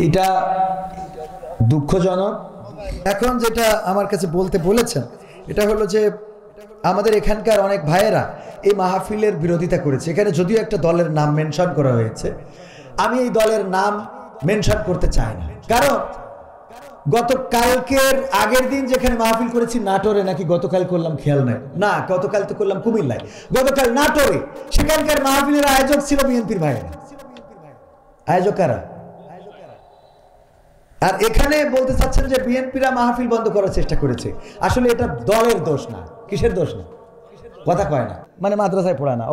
এটা দুঃখজনক। এখন যেটা আমার কাছে বলতে বলেছেন এটা হলো যে আমাদের এখানকার অনেক ভাইয়েরা এই মাহফিলের বিরোধিতা করেছে। এখানে যদিও একটা দলের নাম মেনশন করা হয়েছে, আমি এই দলের নাম মেনশন করতে চাই না। কারণ গতকালকের আগের দিন যেখানে মাহফিল করেছি নাটোরে, নাকি গতকাল করলাম খেয়াল নাই, না গতকাল তো করলাম কুমিল্লায়, গতকাল নাটোরে, সেখানকার মাহফিলের আয়োজক ছিল বিএনপির ভাইয়েরা। আয়োজক কারা? আর এখানে বলতে চাচ্ছেন যে বিএনপিরা মাহফিল বন্ধ করার চেষ্টা করেছে। আসলে এটা দলের দোষ না। কিসের দোষ না? কথা কয় না, মানে মাদ্রাসায় পড়া না,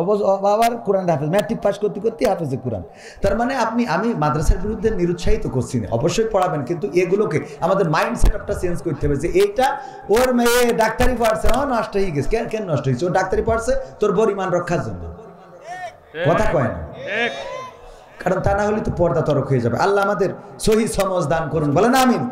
আবার কোরআন হাফেজ, ম্যাট্রিক পাস করতে করতে হাফেজে কোরআন। তার মানে আমি মাদ্রাসার বিরুদ্ধে নিরুৎসাহিত করছি না, অবশ্যই পড়াবেন, কিন্তু এগুলোকে আমাদের মাইন্ড সেটআপটা চেঞ্জ করতে হবে যে এইটা ওর মেয়ে ডাক্তারি পড়ছে, নষ্ট হয়ে গেছে। কেন নষ্ট হয়েছে? ও ডাক্তারি পড়ছে তোর পরিমাণ রক্ষার জন্য। কথা কয় না, কারণ তা না হলে তো পর্দা তরক হয়ে যাবে। আল্লাহ আমাদের সহি সমজ দান করুন, বলেন আমিন।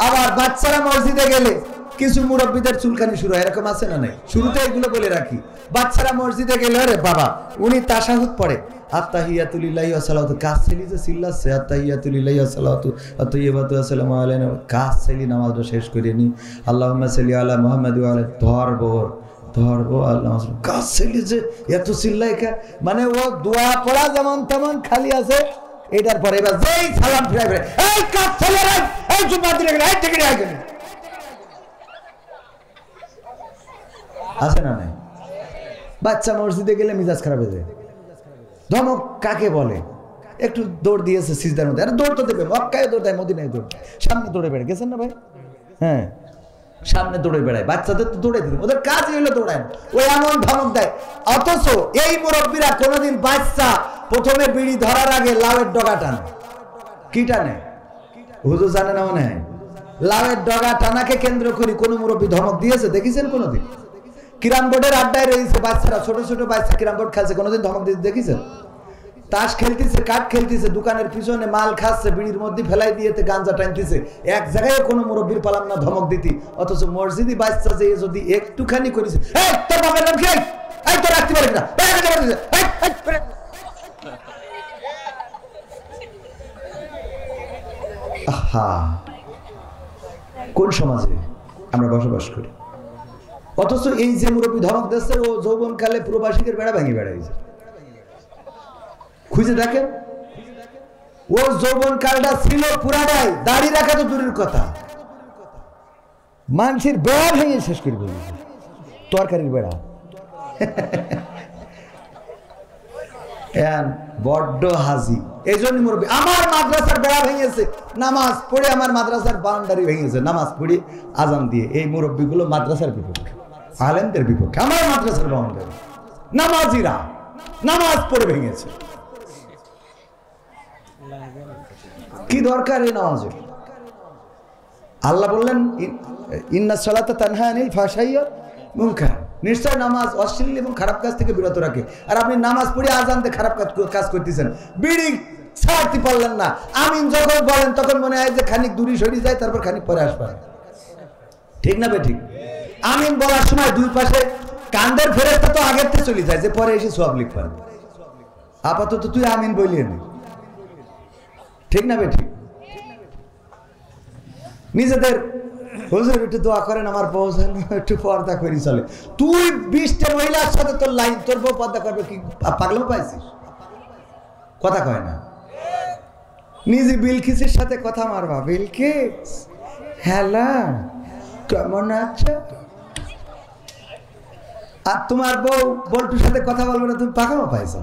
আবার বাচ্চারা মসজিদে গেলে কিছু মুরব্বীদের চুলকানি শুরু হয়, এরকম আছে না? নাই, শুরুতে এগুলো বলে রাখি। বাচ্চারা মসজিদে গেলে আরে বাবা উনি তাশাহুদ পড়ে, আত্তাহিয়াতু লিল্লাহি ওয়া সালাতু, কাজ ছেলি যে চিল্লাচ্ছে আত্তাহিয়াতু লিল্লাহি ওয়া সালাতু ওয়া তাইয়্যিবাতু আসসালামু আলাইনা, কাজ ছেলি নামাজটা শেষ করে নি, আল্লাহুম্মা সাল্লি আলা মুহাম্মাদ ওয়া আলা, ধরবো আল্লাহ কাজ ছেলি যে এত চিল্লাই, মানে ও দোয়া পড়া যেমন তেমন খালি আছে। এটার পরে এবার যেই সালাম ফিরাই ফিরে এই কাজ ছেলে রে, এই জুম্মা দিলে এই থেকে আয় গেল, আছে না নাই? বাচ্চা মসজিদে গেলে মিজাজ খারাপ হয়ে যায়। ধমক কাকে বলে? একটু দৌড় দিয়েছে সিজদার মধ্যে, আরে দৌড় তো দেবে, মক্কায় দৌড় দেয়, মদিনায় দৌড়, সামনে দৌড়ে বেড়ে গেছেন না ভাই? হ্যাঁ, সামনে দৌড়ে বেড়ায়, বাচ্চাদের তো দৌড়ে দিবে, ওদের কাজই হলো দৌড়ায়, ওই এমন ধমক দেয়। অথচ এই মুরব্বীরা কোনোদিন বাচ্চা প্রথমে বিড়ি ধরার আগে লাউয়ের ডগা টানে। কি টানে? হুজুর জানে না মনে হয়? লাউয়ের ডগা টানাকে কেন্দ্র করে কোন মুরব্বী ধমক দিয়েছে দেখেছেন কোনোদিন? কিরাম বোর্ডের আড্ডায় রয়েছে বাচ্চারা, ছোট ছোট বাচ্চা কিরাম বোর্ড খেলছে, কোনোদিন ধমক দিতে দেখেছেন? তাস খেলতেছে, কাঠ খেলতেছে, দোকানের পিছনে মাল খাচ্ছে, বিড়ির মধ্যে ফেলাই দিয়েতে গাঞ্জা টানতেছে, এক জায়গায় কোনো মুরব্বীর পালাম না ধমক দিতি। অথচ মসজিদি বাচ্চা যে যদি একটুখানি করেছে, এই তোর বাবার নাম কি, এই তোর রাখতে পারিস না, আহা, কোন সমাজে আমরা বসবাস করি? অথচ এই যে মুরব্বী ধমক দিচ্ছে ও যৌবনকালে প্রবাসীদের বেড়া ভাঙি বেড়াইছে। খুঁজে দেখেন, ও যৌবনকালটা ছিল পুরাটাই, দাড়ি রাখা তো দূরের কথা, মানুষের বেড়া ভেঙে শেষ করে বলেছে, তরকারির বেড়া। বড্ড হাজি। এই জন্য মুরব্বী, আমার মাদ্রাসার বেড়া ভেঙেছে, নামাজ পড়ে আমার মাদ্রাসার বাউন্ডারি ভেঙেছে, নামাজ পড়ে আজান দিয়ে। এই মুরব্বীগুলো মাদ্রাসার বিপক্ষে, আলেমদের বিপক্ষে। আমার মাদ্রাসার বাউন্ডারি, নামাজিরা নামাজ পড়ে ভেঙেছে। কি দরকার এই নামাজের? আল্লাহ বললেন ইন্নাস সালাতা তানহা আনিল ফাহশাই ওয়াল মুনকার, নিশ্চয় নামাজ অশ্লীল এবং খারাপ কাজ থেকে বিরত রাখে। আর আপনি নামাজ পড়ে আজানতে খারাপ কাজ করতেছেন, বিড়ি ছাড়তে পারলেন না, আমিন যখন বলেন তখন মনে হয় যে খানিক দূরে সরে যায়, তারপর খানিক পরে আসবেন। ঠিক না বে ঠিক? আমিন বলার সময় দুই পাশে কান্দের ফেরেশতা তো আগের থেকে চলে যায়, যে পরে এসে সওয়াব লিখবেন। আপাতত তুই আমিন বলিয়ে নে, ঠিক না বে ঠিক? নিজেদের হুজুর একটু দোয়া করেন আমার বউ যেন একটু পর্দা করি চলে। তুই 20টা মহিলার সাথে তোর লাইন, তোর বউ পর্দা করবে কি পাগল পাইছিস? কথা কয় না। নিজে বিলকিসের সাথে কথা মারবা, বিলকিস হ্যালো কেমন আছো, আর তোমার বউ বল্টুর সাথে কথা বলবে না, তুমি পাগল পাইছো।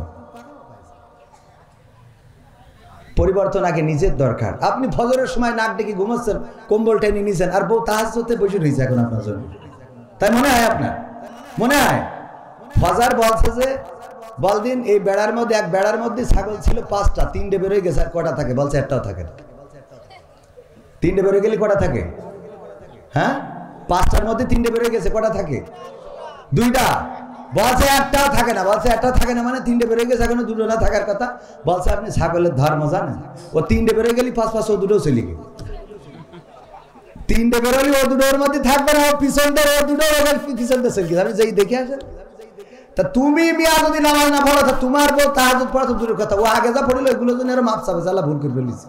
পরিবর্তন আগে নিজের দরকার। আপনি ফজরের সময় নাক ডেকে ঘুমাচ্ছেন, কম্বল টেনে নিয়েছেন, আর বউ তাহাজ্জুদে বসে রয়েছে এখন আপনার জন্য। তাই মনে হয় আপনার? মনে হয় ফজর বলছে যে বলদিন এই বেড়ার মধ্যে, এক বেড়ার মধ্যে ছাগল ছিল 5টা, 3টে বেরোয় গেছে, আর কটা থাকে? বলছে একটাও থাকে না। 3টে বেরোয় গেলে কটা থাকে? হ্যাঁ, 5টার মধ্যে 3টে বেরোয় গেছে, কটা থাকে? 2টা। বলছে একটাও থাকে না, বলছে একটাও থাকে না মানে 3টে বেরোয় গেছে, এখনো 2টো না থাকার কথা। বলছে আপনি ছাগলের ধর্ম জানেন? ও 3টে বেরোয় গেলি 5 ও 2টো চলে গেল। 3টে বেরোলি ও 2টোর মধ্যে থাকবে না, ও পিছনটা ও 2টো পিছনটা চলে গেছে। আপনি যেই দেখে আসেন। তা তুমি মিয়া যদি নামাজ না পড়ো, তা তোমার বউ তাহাজ্জুদ পড়া তো দূরের কথা, ও আগে যা পড়িল এগুলো জন্য আরো মাপ চাবে, আল্লাহ ভুল করে ফেলিস।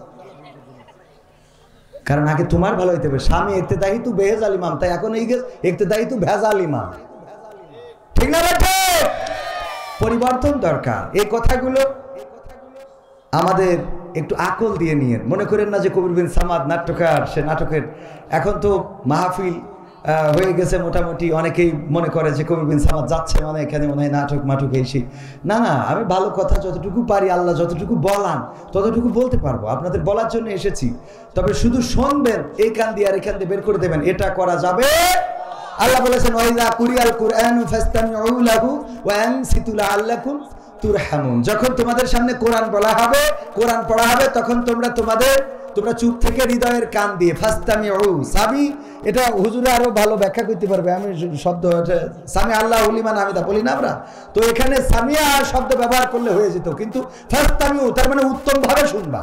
কারণ আগে তোমার ভালো হইতে হবে। স্বামী ইক্তেদাই তু বেহেজাল ইমাম, তাই এখন এই ইক্তেদাই তু ভেজাল ইমাম, ঠিক না বেটা? পরিবর্তন দরকার। এই কথাগুলো আমাদের একটু আকল দিয়ে নিয়ে, মনে করেন না যে কবির বিন সামাদ নাট্যকার, সে নাটকের এখন তো মাহফিল হয়ে গেছে মোটামুটি, অনেকেই মনে করে যে কবির বিন সামাদ যাচ্ছে মানে এখানে মনে হয় নাটক মাটক এসে। না না, আমি ভালো কথা যতটুকু পারি, আল্লাহ যতটুকু বলান ততটুকু বলতে পারবো, আপনাদের বলার জন্য এসেছি। তবে শুধু শুনবেন, এই কান দিয়ে আর এই কান দিয়ে বের করে দেবেন, এটা করা যাবে। আল্লাহ বলেছেন ওয়াইযা কুরিয়াল কুরআনু ফাসতামিউ লাহু ওয়া আনসিতু লাআল্লাকুম তুরহামুন। যখন তোমাদের সামনে কোরআন বলা হবে, কোরআন পড়া হবে, তখন তোমরা চুপ থেকে হৃদয়ের কান দিয়ে ফাসতামিউ। সাবি এটা হুজুরে আরো ভালো ব্যাখ্যা করতে পারবে, আমি শব্দ সামি আল্লাহু লিমান হামিদা বলি না আমরা, তো এখানে সামিয়া শব্দ ব্যবহার করলে হয়ে যেত, কিন্তু ফাসতামিউ তার মানে উত্তম ভাবে শুনবা,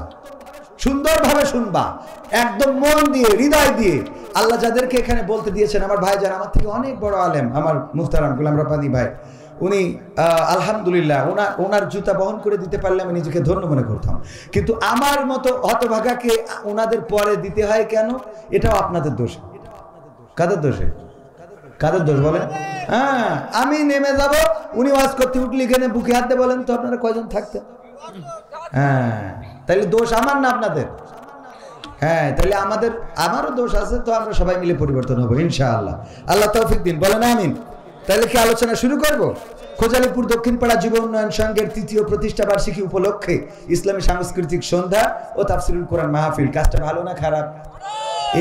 সুন্দরভাবে শুনবা, একদম মন দিয়ে হৃদয় দিয়ে। আল্লাহ যাদেরকে এখানে বলতে দিয়েছেন, আমার ভাই যারা আমার থেকে অনেক বড় আলেম, আমার মুহতারাম গোলাম রাব্বানী ভাই, উনি আলহামদুলিল্লাহ ওনার জুতা বহন করে দিতে পারলে আমি নিজেকে ধন্য মনে করতাম। কিন্তু আমার মতো হতভাগাকে ওনাদের পরে দিতে হয় কেন? এটাও আপনাদের দোষ। কাদের দোষে? কাদের দোষ বলেন? হ্যাঁ, আমি নেমে যাব, উনি ওয়াজ করতে উঠলে এখানে বুকে হাত দিয়ে বলেন তো আপনারা কয়জন থাকতেন? হ্যাঁ, তাহলে দোষ আমার না আপনাদের? হ্যাঁ, তাহলে আমারও দোষ আছে, তো আমরা সবাই মিলে পরিবর্তন হবো ইনশাআল্লাহ। আল্লাহ তৌফিক দিন, বলেন আমিন। তাহলে কি আলোচনা শুরু করব? খোঁজালিপুর দক্ষিণপাড়া যুব উন্নয়ন সংঘের ৩য় প্রতিষ্ঠা বার্ষিকী উপলক্ষে ইসলামী সাংস্কৃতিক সন্ধ্যা ও তাফসিরুল কোরআন মাহফিল। কাজটা ভালো না খারাপ?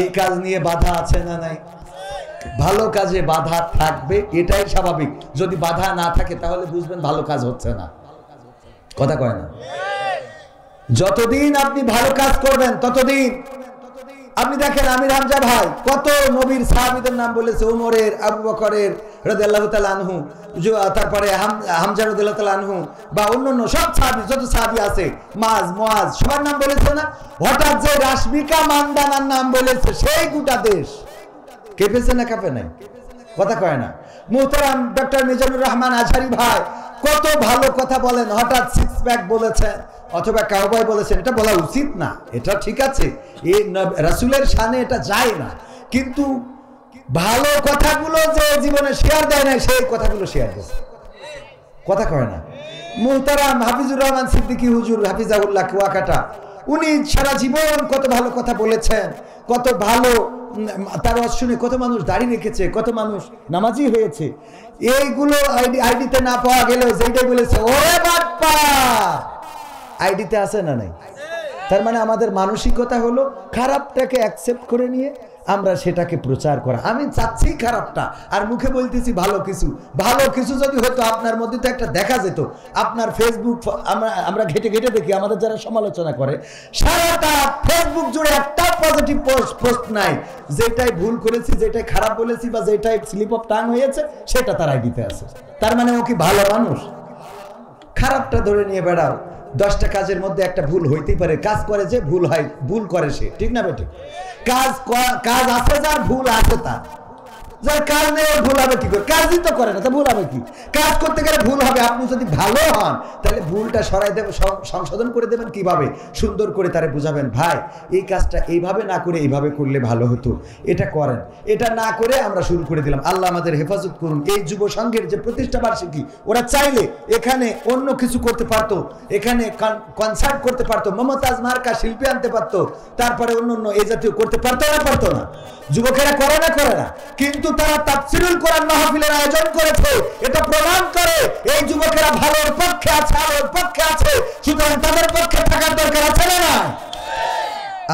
এই কাজ নিয়ে বাধা আছে না নাই? ভালো কাজে বাধা থাকবে, এটাই স্বাভাবিক। যদি বাধা না থাকে তাহলে বুঝবেন ভালো কাজ হচ্ছে না। কথা কয় না? যতদিন আপনি ভালো কাজ করবেন ততদিন। আপনি দেখেন আমির হামজা ভাই কত নবীর সাহাবীদের নাম বলেছে, ওমরের, আবু বকরের রাদিয়াল্লাহু তাআলা আনহু, তারপরে হামজা রাদিয়াল্লাহু তাআলা আনহু, বা অন্যান্য সব সাহাবী, যত সাহাবী আছে, মুআজ সবার নাম বলেছে না? হঠাৎ যে রাশমিকা মান্দানার নাম বলেছে, সেই গোটা দেশ কেঁপেছে না কাঁপে নাই? কথা কয় না? মুহতারাম ডক্টর মিজানুর রহমান আজহারি ভাই কত ভালো কথা বলেন, হঠাৎ সিক্স প্যাক বলেছেন অথবা কাউবয় বলেছেন। এটা বলা উচিত না, এটা ঠিক আছে, এই রাসূলের শানে এটা যায় না, কিন্তু ভালো কথাগুলো যে জীবনে শেয়ার দেয় না, সেই কথাগুলো শেয়ার দেয়। কথা কয় না? মুহতারাম হাফিজুর রহমান সিদ্দিকী হুজুর হাফিজাহুল্লাহ কুয়াকাটা, উনি সারা জীবন কত ভালো কথা বলেছেন, কত ভালো, তার ওয়াজ শুনে কত মানুষ দাড়ি রেখেছে, কত মানুষ নামাজি হয়েছে। এইগুলো আইডিতে না পাওয়া গেলেও যেটাই বলেছে, ওরে বাপ্পা, আইডিতে আছে না নাই? তার মানে আমাদের মানসিকতা হলো খারাপটাকে অ্যাকসেপ্ট করে নিয়ে আমরা সেটাকে প্রচার করা। আমি চাচ্ছি খারাপটা, আর মুখে বলতেছি ভালো কিছু। ভালো কিছু যদি হতো আপনার মধ্যে তো একটা দেখা যেত। আপনার ফেসবুক আমরা ঘেটে ঘেটে দেখি, আমাদের যারা সমালোচনা করে, সারাটা ফেসবুক জুড়ে একটা পজিটিভ পোস্ট নাই, যেটাই ভুল করেছি, যেটাই খারাপ বলেছি, বা যেটাই স্লিপ অফ টাং হয়েছে, সেটা তার আইডিতে আছে। তার মানে ও কি ভালো মানুষ? খারাপটা ধরে নিয়ে বেড়াও। 10টা কাজের মধ্যে একটা ভুল হইতেই পারে, কাজ করে যে ভুল হয়, ভুল করে সে, ঠিক না বেটি? কাজ আছে যার, ভুল আছে তার। যার কাজ নেই ওর ভুল হবে কি করে? কাজই তো করে না, তা ভুল হবে কি? কাজ করতে গেলে ভুল হবে। আপনি যদি ভালো হন তাহলে ভুলটা সরাই দেবেন, সংশোধন করে দেবেন। কিভাবে? সুন্দর করে তারে বুঝাবেন, ভাই এই কাজটা এইভাবে না করে এইভাবে করলে ভালো হতো, এটা করেন। এটা না করে আমরা শুরু করে দিলাম। আল্লাহ আমাদের হেফাজত করুন। এই যুব সংঘের যে প্রতিষ্ঠা বার্ষিকী, ওরা চাইলে এখানে অন্য কিছু করতে পারতো, এখানে কনসার্ট করতে পারতো, মমতাজ মার্কা শিল্পী আনতে পারতো, তারপরে অন্য এই জাতীয় করতে পারতো না? পারতো না? যুবকেরা করে না, কিন্তু তারা তাফসীরুল কোরআন মাহফিলের আয়োজন করেছে। এটা প্রমাণ করে এই যুবকেরা ভালোর পক্ষে আছে, আলোর পক্ষে আছে। সুতরাং তাদের পক্ষে থাকার দরকার আছে না?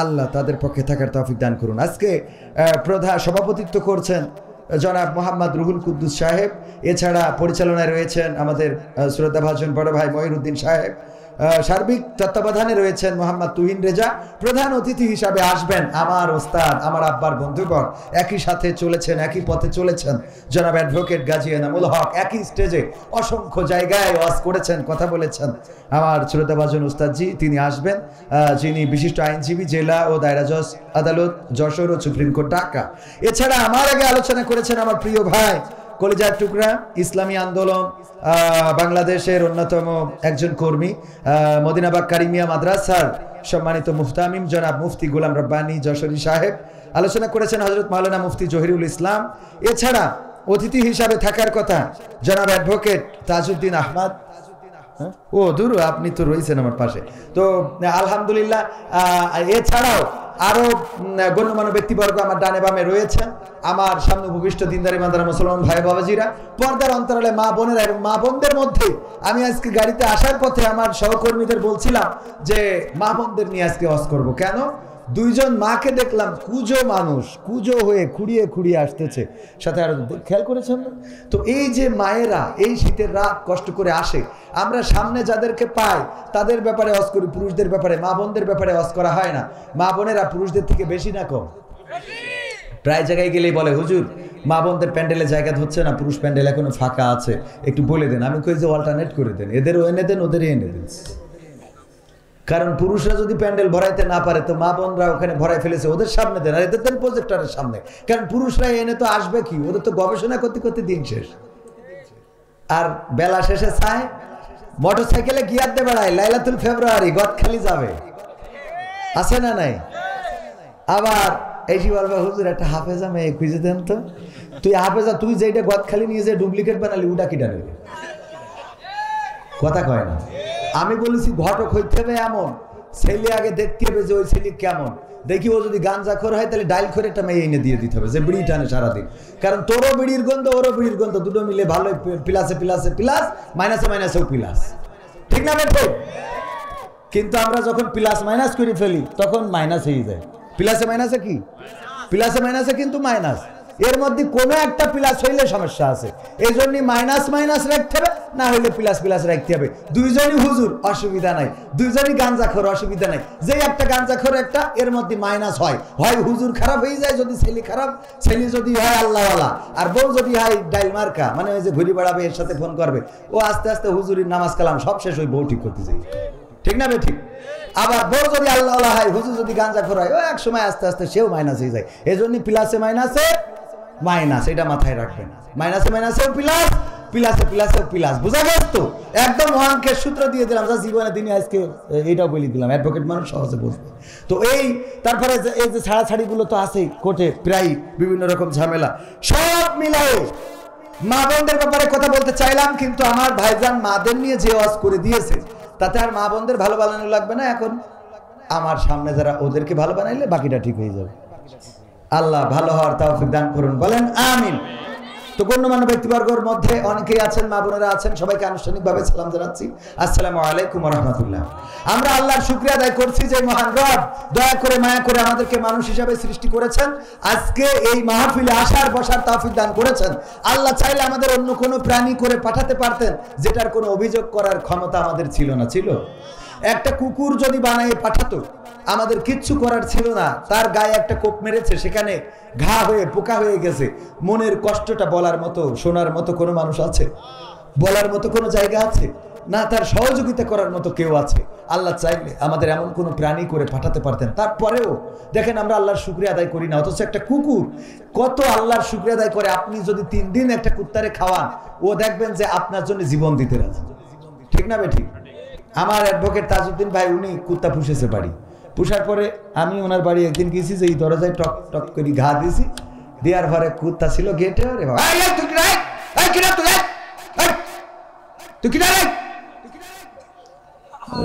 আল্লাহ তাদের পক্ষে থাকার তৌফিক দান করুন। আজকে প্রধান সভাপতিত্ব করছেন জনাব মোহাম্মদ রুহুল কুদ্দুস সাহেব। এছাড়া পরিচালনায় রয়েছেন আমাদের শ্রদ্ধাভাজন বড় ভাই মহিরুদ্দিন সাহেব। সার্বিক তত্ত্বাবধানে রয়েছেন মোহাম্মদ তুহিন রেজা। প্রধান অতিথি হিসাবে আসবেন আমার ওস্তাদ, আমার আব্বার বন্ধুগণ, একই সাথে চলেছেন, একই পথে চলেছেন, জনাব অ্যাডভোকেট গাজী এনামুল হক। একই স্টেজে অসংখ্য জায়গায় ওয়াজ করেছেন, কথা বলেছেন আমার শ্রদ্ধাভাজন উস্তাদজি। তিনি আসবেন, যিনি বিশিষ্ট আইনজীবী, জেলা ও দায়রা জজ আদালত যশোর ও সুপ্রিম কোর্ট ঢাকা। এছাড়া আমার আগে আলোচনা করেছেন আমার প্রিয় ভাই, কলিজার টুকরা, ইসলামী আন্দোলন বাংলাদেশের অন্যতম একজন কর্মী, মদিনাবাগ কারিমিয়া মাদ্রাসার সম্মানিত মুফতামিম জনাব মুফতি গোলাম রব্বানী যশোরী সাহেব, আলোচনা করেছেন হযরত মাওলানা মুফতি জহিরুল ইসলাম। এছাড়া অতিথি হিসাবে থাকার কথা জনাব অ্যাডভোকেট তাজউদ্দিন আহমদ। ও দূর, আপনি তো রয়েছেন আমার পাশে। তো আলহামদুলিল্লাহ, এছাড়াও আরো গণ্যমান্য ব্যক্তিবর্গ আমার ডানে বামে রয়েছেন। আমার সামনে উপবিষ্ট দিনদারি মাদারা মুসলমান ভাই বাবাজিরা, পর্দার অন্তরালে মা বোনেরা এবং মা বোনদের মধ্যে আমি আজকে গাড়িতে আসার পথে আমার সহকর্মীদের বলছিলাম যে মা বোনদের নিয়ে আজকে ওয়াজ করব। কেন? দুইজন মাকে দেখলাম কুজো মানুষ, কুজো হয়ে খুঁড়িয়ে খুঁড়িয়ে আসতেছে, সাথে আরো খেয়াল করেছেন না? তো এই যে মায়েরা এই শীতের রাত কষ্ট করে আসে, আমরা সামনে যাদেরকে পাই তাদের ব্যাপারে ওয়াজ করি, পুরুষদের ব্যাপারে মা বোনদের ব্যাপারে ওয়াজ করা হয় না। মা বোনেরা পুরুষদের থেকে বেশি না কম? প্রায় জায়গায় গেলেই বলে হুজুর মা বোনদের প্যান্ডেলে জায়গা হচ্ছে না, পুরুষ প্যান্ডেল এখনো ফাঁকা আছে, একটু বলে দেন। আমি কই যে অল্টারনেট করে দেন, এদেরও এনে দেন ওদেরই এনে দেন। কারণ পুরুষরা যদি প্যান্ডেল ভরাইতে না পারে তো মা বোনরা ওখানে ভরাই ফেলেছে, ওদের সামনে দেন, আর এদের দেন প্রজেক্টরের সামনে। কারণ পুরুষরা এনে তো আসবে কি, ওদের তো গবেষণা করতে করতে দিন শেষ। আর বেলা শেষে চায় মোটর সাইকেলে গিয়ার দিয়ে বেড়ায়, লাইলাতুল ফেব্রুয়ারি গদখালি যাবে, আছে না নাই? আবার এই যে বলবে হুজুর একটা হাফেজা মেয়ে খুঁজে দেন তো। তুই হাফেজা, তুই যেটা গদখালি নিয়ে যে ডুপ্লিকেট বানালি ওটা কিটা নেবে? কথা কয় না। আমি বলেছি ঘটক হইতে হবে এমন ছেলে আগে দেখতে হবে যে ওই ছেলে কেমন। দেখি ও যদি গাঞ্জাখোর হয় তাহলে ডাইল করে একটা মেয়ে এনে দিয়ে দিতে হবে যে বিড়ি টানে সারাদিন। কারণ তোরও বিড়ির গন্ধ ওরও বিড়ির গন্ধ, দুটো মিলে ভালো, প্লাসে প্লাসে প্লাস, মাইনাসে মাইনাসেও প্লাস, ঠিক না বেটো? কিন্তু আমরা যখন প্লাস মাইনাস করে ফেলি তখন মাইনাস হয়ে যায়। প্লাসে মাইনাসে কি? প্লাসে মাইনাসে কিন্তু মাইনাস, এর মধ্যে কোনো একটা প্লাস হইলে সমস্যা আছে। এই জন্যই মাইনাস মাইনাস রাখতে হবে, না হইলে প্লাস প্লাস রাখতে হবে। দুইজনই হুজুর অসুবিধা নাই, দুইজনই গাঞ্জাখোর অসুবিধা নাই। যে একটা গাঞ্জাখোর একটা এর মধ্যে মাইনাস হয়, হয় হুজুর খারাপ হয়ে যায় যদি ছেলে খারাপ, ছেলে যদি হয় আল্লাহওয়ালা, আর বউ যদি হয় ডাইল মার্কা, মানে ওই যে ঘুরি বেড়াবে এর সাথে ফোন করবে, ও আস্তে আস্তে হুজুরির নামাজ কালাম সব শেষ ওই বউ ঠিক করতে যাই, ঠিক না বে ঠিক? আবার বউ যদি আল্লাহওয়ালা হয়, হুজুর যদি গাঞ্জাখোর হয়, ও এক সময় আস্তে আস্তে সেও মাইনাস হয়ে যায়। এই জন্য প্লাসে মাইনাসে মাইনাস, এটা মাথায় রাখবেন। মাইনাসে মাইনাসেও প্লাস, প্লাসে প্লাসেও প্লাস, বোঝা গেছে তো? একদম অঙ্কের সূত্র দিয়ে দিলাম, যা জীবনে দিনে আজকে এইটাও বলে দিলাম, অ্যাডভোকেট মানুষ সহজে বুঝবে। তো এই তারপরে এই যে ছাড়াছাড়িগুলো তো আছেই কোর্টে, প্রায় বিভিন্ন রকম ঝামেলা, সব মিলাই মা বোনদের ব্যাপারে কথা বলতে চাইলাম। কিন্তু আমার ভাইজান মাদের নিয়ে যে ওয়াজ করে দিয়েছে তাতে আর মা বোনদের ভালো বানানো লাগবে না। এখন আমার সামনে যারা ওদেরকে ভালো বানাইলে বাকিটা ঠিক হয়ে যাবে। আল্লাহ ভালো হওয়ার তৌফিক দান করুন, বলেন আমিন। তো গণ্যমান্য ব্যক্তিবর্গের মধ্যে অনেকেই আছেন, মা বোনেরা আছেন, সবাইকে আনুষ্ঠানিকভাবে সালাম জানাচ্ছি, আসসালামু আলাইকুম ওয়া রাহমাতুল্লাহ। আমরা আল্লাহর শুকরিয়া আদায় করছি যে মহান রব দয়া করে মায়া করে আমাদেরকে মানুষ হিসাবে সৃষ্টি করেছেন, আজকে এই মাহফিলে আসার বসার তৌফিক দান করেছেন। আল্লাহ চাইলে আমাদের অন্য কোনো প্রাণী করে পাঠাতে পারতেন, যেটার কোনো অভিযোগ করার ক্ষমতা আমাদের ছিল না। ছিল একটা কুকুর যদি বানিয়ে পাঠাতো আমাদের কিচ্ছু করার ছিল না। তার গায়ে একটা কোপ মেরেছে, সেখানে ঘা হয়ে পোকা হয়ে গেছে, মনের কষ্টটা বলার মতো শোনার মতো কোনো মানুষ আছে? বলার মতো কোনো জায়গা আছে? না তার সহযোগিতা করার মতো কেউ আছে? আল্লাহ চাইলে আমাদের এমন কোনো প্রাণী করে পাঠাতে পারতেন। তারপরেও দেখেন আমরা আল্লাহর শুকরিয়া আদায় করি না, অথচ একটা কুকুর কত আল্লাহর শুকরিয়া আদায় করে। আপনি যদি 3 দিন একটা কুত্তারে খাওয়ান, ও দেখবেন যে আপনার জন্য জীবন দিতে রাজি, ঠিক না বেঠিক? আমার অ্যাডভোকেট তাজউদ্দিন ভাই উনি কুত্তা পুষেছে বাড়ি, পুষার পরে আমি ওনার বাড়ি একদিন গেছি, যে এই দরজায় টক টক করে ঘা দিয়েছি, দেওয়ার পরে কুত্তা ছিল গেটে,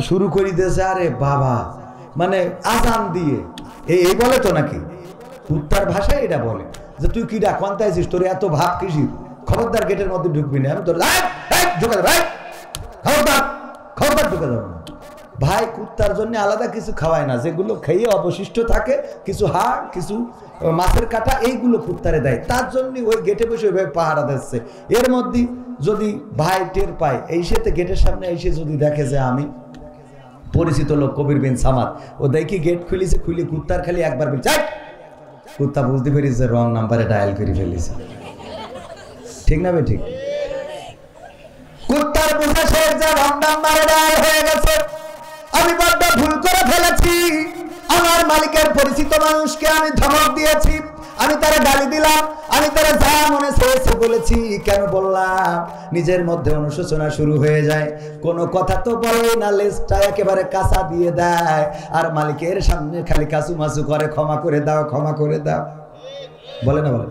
শুরু করি দিয়েছে। আরে বাবা, মানে আজান দিয়ে এই বলে তো নাকি কুত্তার ভাষায় এটা বলে যে তুই কিডা কোনটা আছিস, তোর এত ভাব কিসির, খবরদার গেটের মধ্যে ঢুকবি না। আমি তোর ঢুকে দেবো, খবরদার খবরদার ঢুকে যাবো না। ভাই কুত্তার জন্য আলাদা কিছু খাওয়ায় না, যেগুলো খেয়ে অবশিষ্ট থাকে, কিছু হাড়, কিছু মাছের কাটা, এইগুলো কুত্তারে দেয়। তার জন্য ওই গেটে বসে ওইভাবে পাহারা দিচ্ছে। এর মধ্যে যদি ভাই টের পায়, এই সাথে গেটের সামনে এসে যদি দেখে যে আমি পরিচিত লোক কবির বিন সামাদ, ও দেখি গেট খুলেছে, খুলে কুত্তার খালি একবার বলছে, কুত্তা বুঝতে পেরেছে যে রং নাম্বারে ডায়াল করে ফেলেছে, ঠিক না ভাই ঠিক? কুত্তার বুঝে সে যে রং নাম্বারে ডায়াল হয়ে গেছে, আমি বড্ড ভুল করে ফেলেছি, আমার মালিকের পরিচিত মানুষকে আমি ধমক দিয়েছি, আমি তারা গালি দিলাম, আমি তারা যা মনে চেয়েছে বলেছি। কেন বললাম? নিজের মধ্যে অনুশোচনা শুরু হয়ে যায়, কোনো কথা তো বলে না, লেজটা একেবারে কাঁচা দিয়ে দেয়, আর মালিকের সামনে খালি কাচুমাচু করে, ক্ষমা করে দাও, ক্ষমা করে দাও। বলে না? বলে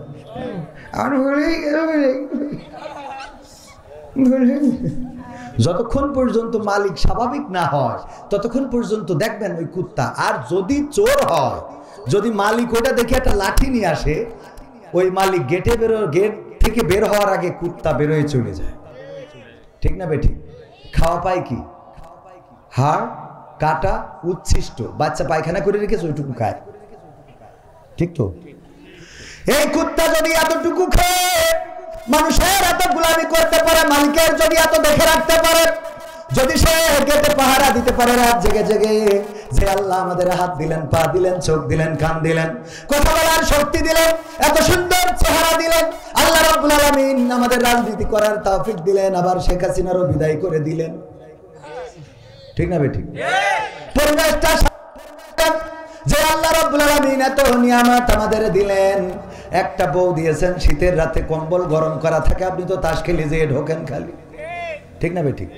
যতক্ষণ পর্যন্ত মালিক স্বাভাবিক না হয় ততক্ষণ পর্যন্ত দেখবেন ওই কুত্তা। আর যদি চোর হয়, যদি মালিক ওটা দেখে একটা লাঠি নিয়ে আসে, ওই মালিক গেট থেকে বের হওয়ার আগে কুত্তা বেরোয় চলে যায়। ঠিক না বেঠিক? খাওয়া পায় কি? হাড়, কাটা, উচ্ছিষ্ট। বাচ্চা পায়খানা করে রেখেছে ওইটুকু খায়। ঠিক তো? এই কুত্তা যদি এতটুকু খেয়ে মানুষের এত গোলামি করতে পারে, মালিকের যদি এত দেখে রাখতে পারে, যদি সে গেটে পাহারা দিতে পারে রাত জেগে জেগে, যে আল্লাহ আমাদের হাত দিলেন, পা দিলেন, চোখ দিলেন, কান দিলেন, কথা বলার শক্তি দিলেন, এত সুন্দর চেহারা দিলেন, আল্লাহ রাব্বুল আলামিন আমাদের রাজনীতি করার তৌফিক দিলেন, আবার শেখ হাসিনারও বিদায় করে দিলেন। ঠিক না বেঠিক? পরিবেশটা যে আল্লাহ রাব্বুল আলামিন এত নিয়ামত আমাদের দিলেন, একটা বউ দিয়েছেন, শীতের রাতে কম্বল গরম করা থাকে, আপনি তো তাস খেলে যেয়ে ঢোকেন খালি। ঠিক না বেঠিক?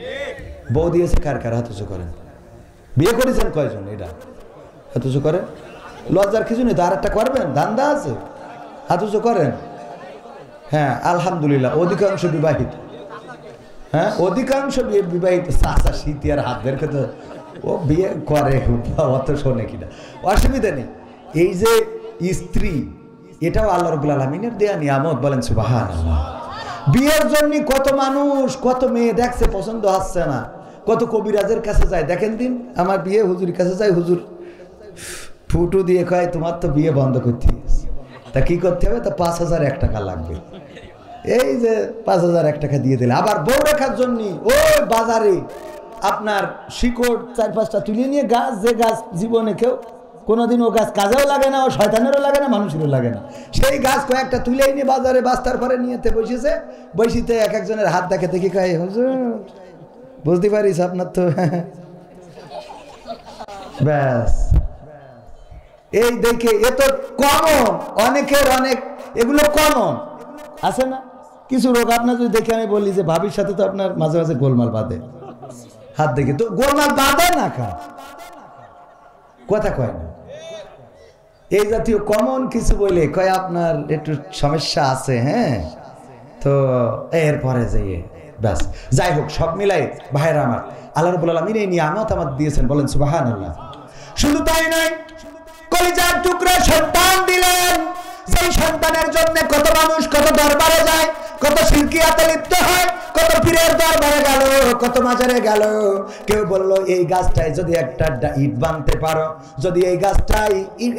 বউ দিয়েছে কার কার? হাত উঁচু করেন। বিয়ে করেছেন কয়জন? এটা হাত উঁচু করেন। লজ্জার কিছু নেই তো, আর একটা করবেন, ধান্দা আছে। হাত উঁচু করেন। হ্যাঁ, আলহামদুলিল্লাহ অধিকাংশ বিবাহিত। হ্যাঁ, অধিকাংশ বিবাহিত। চাচা শীতে আর হাত বের করতে, ও বিয়ে করে, অত শোনে কিনা, অসুবিধা নেই। এই যে স্ত্রী, এটাও আল্লাহ রাব্বুল আলামিনের দেয়া নিয়ামত। বলেন সুবহানাল্লাহ। বিয়ের জন্য কত মানুষ, কত মেয়ে দেখছে, পছন্দ হচ্ছে না, কত কবিরাজের কাছে যায়। দেখেন দিন আমার বিয়ে, হুজুরের কাছে যায়, হুজুর ফুটো দিয়ে কয় তোমার তো বিয়ে বন্ধ করতে, তা কি করতে হবে? তা 5,001 টাকা লাগবে। এই যে 5,001 টাকা দিয়ে দিলে। আবার বউ রাখার জন্য ওই বাজারে আপনার শিকড় 4-5টা তুলে নিয়ে, গাছ, যে গাছ জীবনে কেউ কোনোদিন ও গাছ কাজেও লাগে না, ও শয়তানেরও লাগে না, মানুষেরও লাগে না, সেই গাছ কয়েকটা তুলে নিয়ে বাজারে বাস্তার পরে নিয়েতে বসেছে। বসিতে এক একজনের হাত দেখে দেখি কয়, হুজুর বুঝতে পারিস আপনার তো ব্যাস। এই দেখে এ তো কমন, অনেকের অনেক, এগুলো কমন আছে না? কিছু রোগ আপনার যদি দেখে আমি বলি যে ভাবির সাথে তো আপনার মাঝে মাঝে গোলমাল বাঁধে, হাত দেখে তো গোলমাল বাঁধে না, কথা কয় না। এই জাতীয় কমন কিছু বলে কয় আপনার একটু সমস্যা আছে। হ্যাঁ, তো এরপরে যাইয়ে ব্যাস। যাই হোক, সব মিলাই ভাইরা আমার, আল্লাহ রাব্বুল আলামিন এই নিয়ামত আমাদের দিয়েছেন। বলেন সুবহানাল্লাহ। শুধু তাই নয়, কলিজার টুকরা সন্তান দিলেন, যেই সন্তানের জন্য কত মানুষ কত দরবারে যায়, কত শিরকিয়াতে লিপ্ত হয়, কত পীরের দরবারে গেল, কত মাজারে গেল। কেউ বলল এই গাছটায় যদি একটা ইট বাঁধতে পারো, যদি এই গাছটায়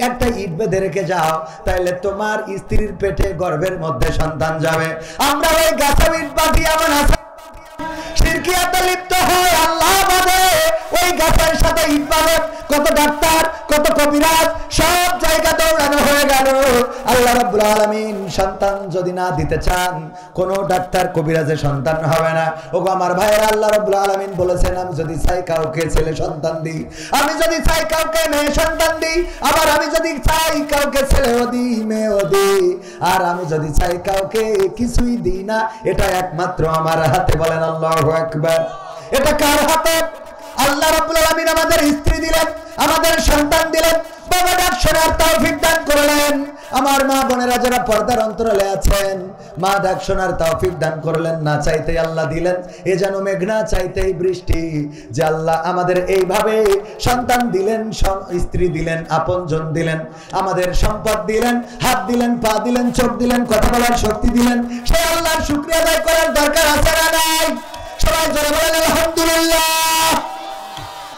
একটা ইট বেঁধে রেখে যাও, তাহলে তোমার স্ত্রীর পেটে গর্ভের মধ্যে সন্তান যাবে। আমরা ওই গাছে ইট বাঁধি, এমন আছে শিরকিয়াতে লিপ্ত হয়, আল্লাহ বাদে ওই গাছের সাথে ইট বাঁধে। কত ডাক্তার, কত কবিরাজ, সব জায়গা দৌড়ানো হয়ে গেল। আল্লাহ রাব্বুল আলামিন সন্তান যদি না দিতে চান, কোন ডাক্তার কবিরাজের সন্তান হবে না। ওগো আমার ভাইয়েরা, আল্লাহ রাব্বুল আলামিন বলেছেন, আমি যদি চাই কাউকে ছেলে সন্তান দিই, আমি যদি চাই কাউকে মেয়ে সন্তান দিই, আবার আমি যদি চাই কাউকে ছেলেও দিই, মেয়েও দিই, আর আমি যদি চাই কাউকে কিছুই দিই না, এটা একমাত্র আমার হাতে। বলেন আল্লাহু আকবার। এটা কার হাতে? আল্লাহ রাব্বুল আলামিন আমাদের স্ত্রী দিলেন, আমাদের সন্তান দিলেন, বাবা ডাক শোনার তৌফিক দান করলেন। আমার মা বোনেরা যারা পর্দার অন্তরালে আছেন, মা ডাক শোনার তৌফিক দান করলেন। না চাইতেই আল্লাহ দিলেন, এ যেন মেঘ না চাইতেই বৃষ্টি। যে আল্লাহ আমাদের এইভাবে সন্তান দিলেন, স্ত্রী দিলেন, আপনজন দিলেন, আমাদের সম্পদ দিলেন, হাত দিলেন, পা দিলেন, চোখ দিলেন, কথা বলার শক্তি দিলেন, সেই আল্লাহর শুকরিয়া আদায় করার দরকার আছে না নাই? সবাই জোরে বলেন আলহামদুলিল্লাহ।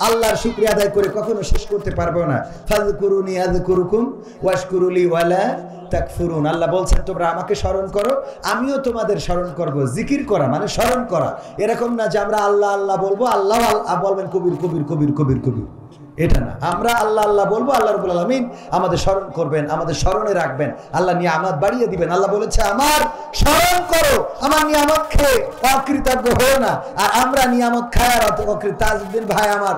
আল্লাহর শুকরিয়া আদায় করে কখনো শেষ করতে পারবো না। ফাযকুরুনি আযকুরুকুম ওয়াশকুরুলি ওয়ালা তাকফুরুন। আল্লাহ বলছেন তোমরা আমাকে স্মরণ করো, আমিও তোমাদের স্মরণ করব। জিকির করা মানে স্মরণ করা, এরকম না যে আমরা আল্লাহ আল্লাহ বলবো, আল্লাহ বলবেন কবির কবির কবির কবির কবির, এটা না। আমরা আল্লাহ আল্লাহ বলবো, আল্লাহ রাব্বুল আলামিন আমাদের স্মরণ করবেন, আমাদের স্মরণে রাখবেন, আল্লাহ নিয়ামত বাড়িয়ে দিবেন। আল্লাহ বলেছে আমার স্মরণ করো, আমার নিয়ামত খেয়ে অকৃতজ্ঞ হও না। আর আমরা নিয়ামত খাই আর অকৃতজ্ঞ। তাজউদ্দিন ভাই আমার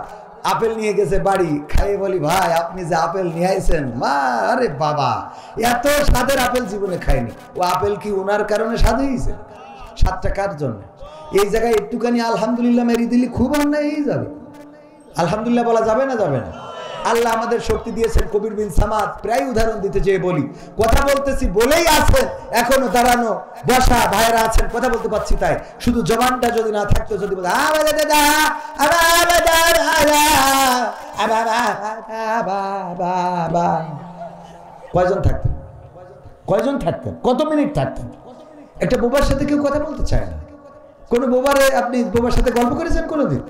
আপেল নিয়ে গেছে বাড়ি, খাইয়ে বলি ভাই আপনি যে আপেল নিয়ে আইছেন, মা আরে বাবা এত স্বাদের আপেল জীবনে খায়নি। ও আপেল কি ওনার কারণে স্বাদ হয়েছে? স্বাদটা কার জন্য? এই জায়গায় একটুখানি আলহামদুলিল্লাহ মেরি দিলি খুব অন্যায় হয়ে যাবে। আলহামদুলিল্লাহ বলা যাবে না? যাবে না। আল্লাহ আমাদের শক্তি দিয়েছেন। কবির বিন সামাদ প্রায় উদাহরণ দিতে চেয়ে বলি, কথা বলতেছি বলেই আছেন, এখনো দাঁড়ানো বসা ভাইরা আছেন, কথা বলতে পারছি তাই। শুধু জবানটা যদি না থাকতো, যদি বলে কয়জন থাকতেন? কয়জন থাকতেন? কত মিনিট থাকতেন? একটা বোবার সাথে কেউ কথা বলতে চায় না। কোনো বোবারে আপনি বোবার সাথে গল্প করেছেন কোনোদিন?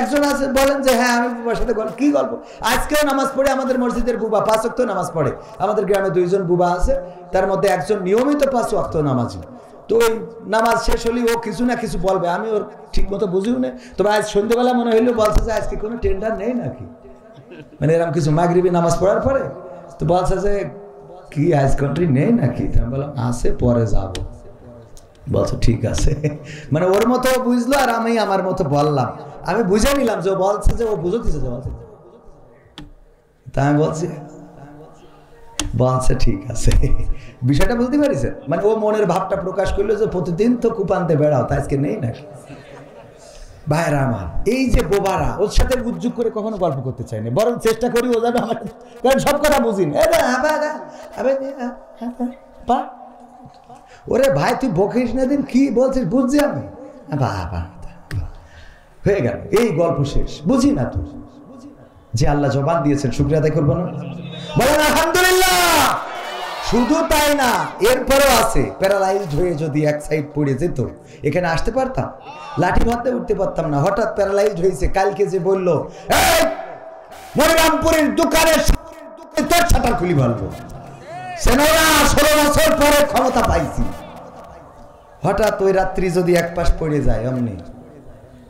একজন আছে বলেন যে হ্যাঁ আমি বুবার সাথে গল্প, কি গল্প? আজকেও নামাজ পড়ে আমাদের মসজিদের বুবা 5 ওয়াক্ত নামাজ পড়ে। আমাদের গ্রামে 2 জন বুবা আছে, তার মধ্যে একজন নিয়মিত 5 ওয়াক্ত নামাজি। তো ওই নামাজ শেষ হলেই ও কিছু না কিছু বলবে, আমি ওর ঠিক মতো বুঝিও না। তবে আজ সন্ধ্যেবেলা মনে হইলো বলছে যে আজকে কোনো টেন্ডার নেই নাকি, মানে এরকম কিছু মাগরিবি নামাজ পড়ার পরে তো বলছে যে কি আজ কান্ট্রি নেই নাকি? আমি বললাম আছে, পরে যাবো। বলছে ঠিক আছে, মানে ওর মতো বুঝলো আর আমি আমার মতো বললাম। আমি বুঝে নিলাম যে ও বলছে যে ও বুঝতেছে যে বলছে, তা আমি বলছে ঠিক আছে। বিষয়টা বুঝতে পারিছেন? মানে ও মনের ভাবটা প্রকাশ করলো যে প্রতিদিন তো কুপান্তে বেড়াও, তা আজকে নেই নাকি? ভাইরা আমার, এই যে বোবারা, ওর সাথে উজ্জুগ করে কখনো গল্প করতে চাই না, বরং চেষ্টা করি ও যাবে আমার, কারণ সব কথা বুঝি না। ওরে ভাই তুই বকিস না, দিন কি বলছিস বুঝছি আমি, বাবা হয়ে গেল, এই গল্প শেষ। বুঝি না তুই যে আল্লাহ জবান দিয়েছেন, শুকরিয়া আদায় করবো না? বলেন আলহামদুলিল্লাহ। শুধু তাই না, এরপরও আছে প্যারালাইজড হয়ে যদি এক সাইড পড়ে যেত, এখানে আসতে পারতাম? লাঠি ভাতে উঠতে পারতাম না। হঠাৎ প্যারালাইজড হয়েছে, কালকে যে বললো এই মনিরামপুরের দোকানের তোর শাটার খুলি বলবো, 16 বছর পরে ক্ষমতা পাইছি। হঠাৎ ওই রাত্রি যদি এক পাশ পড়ে যায়, অমনি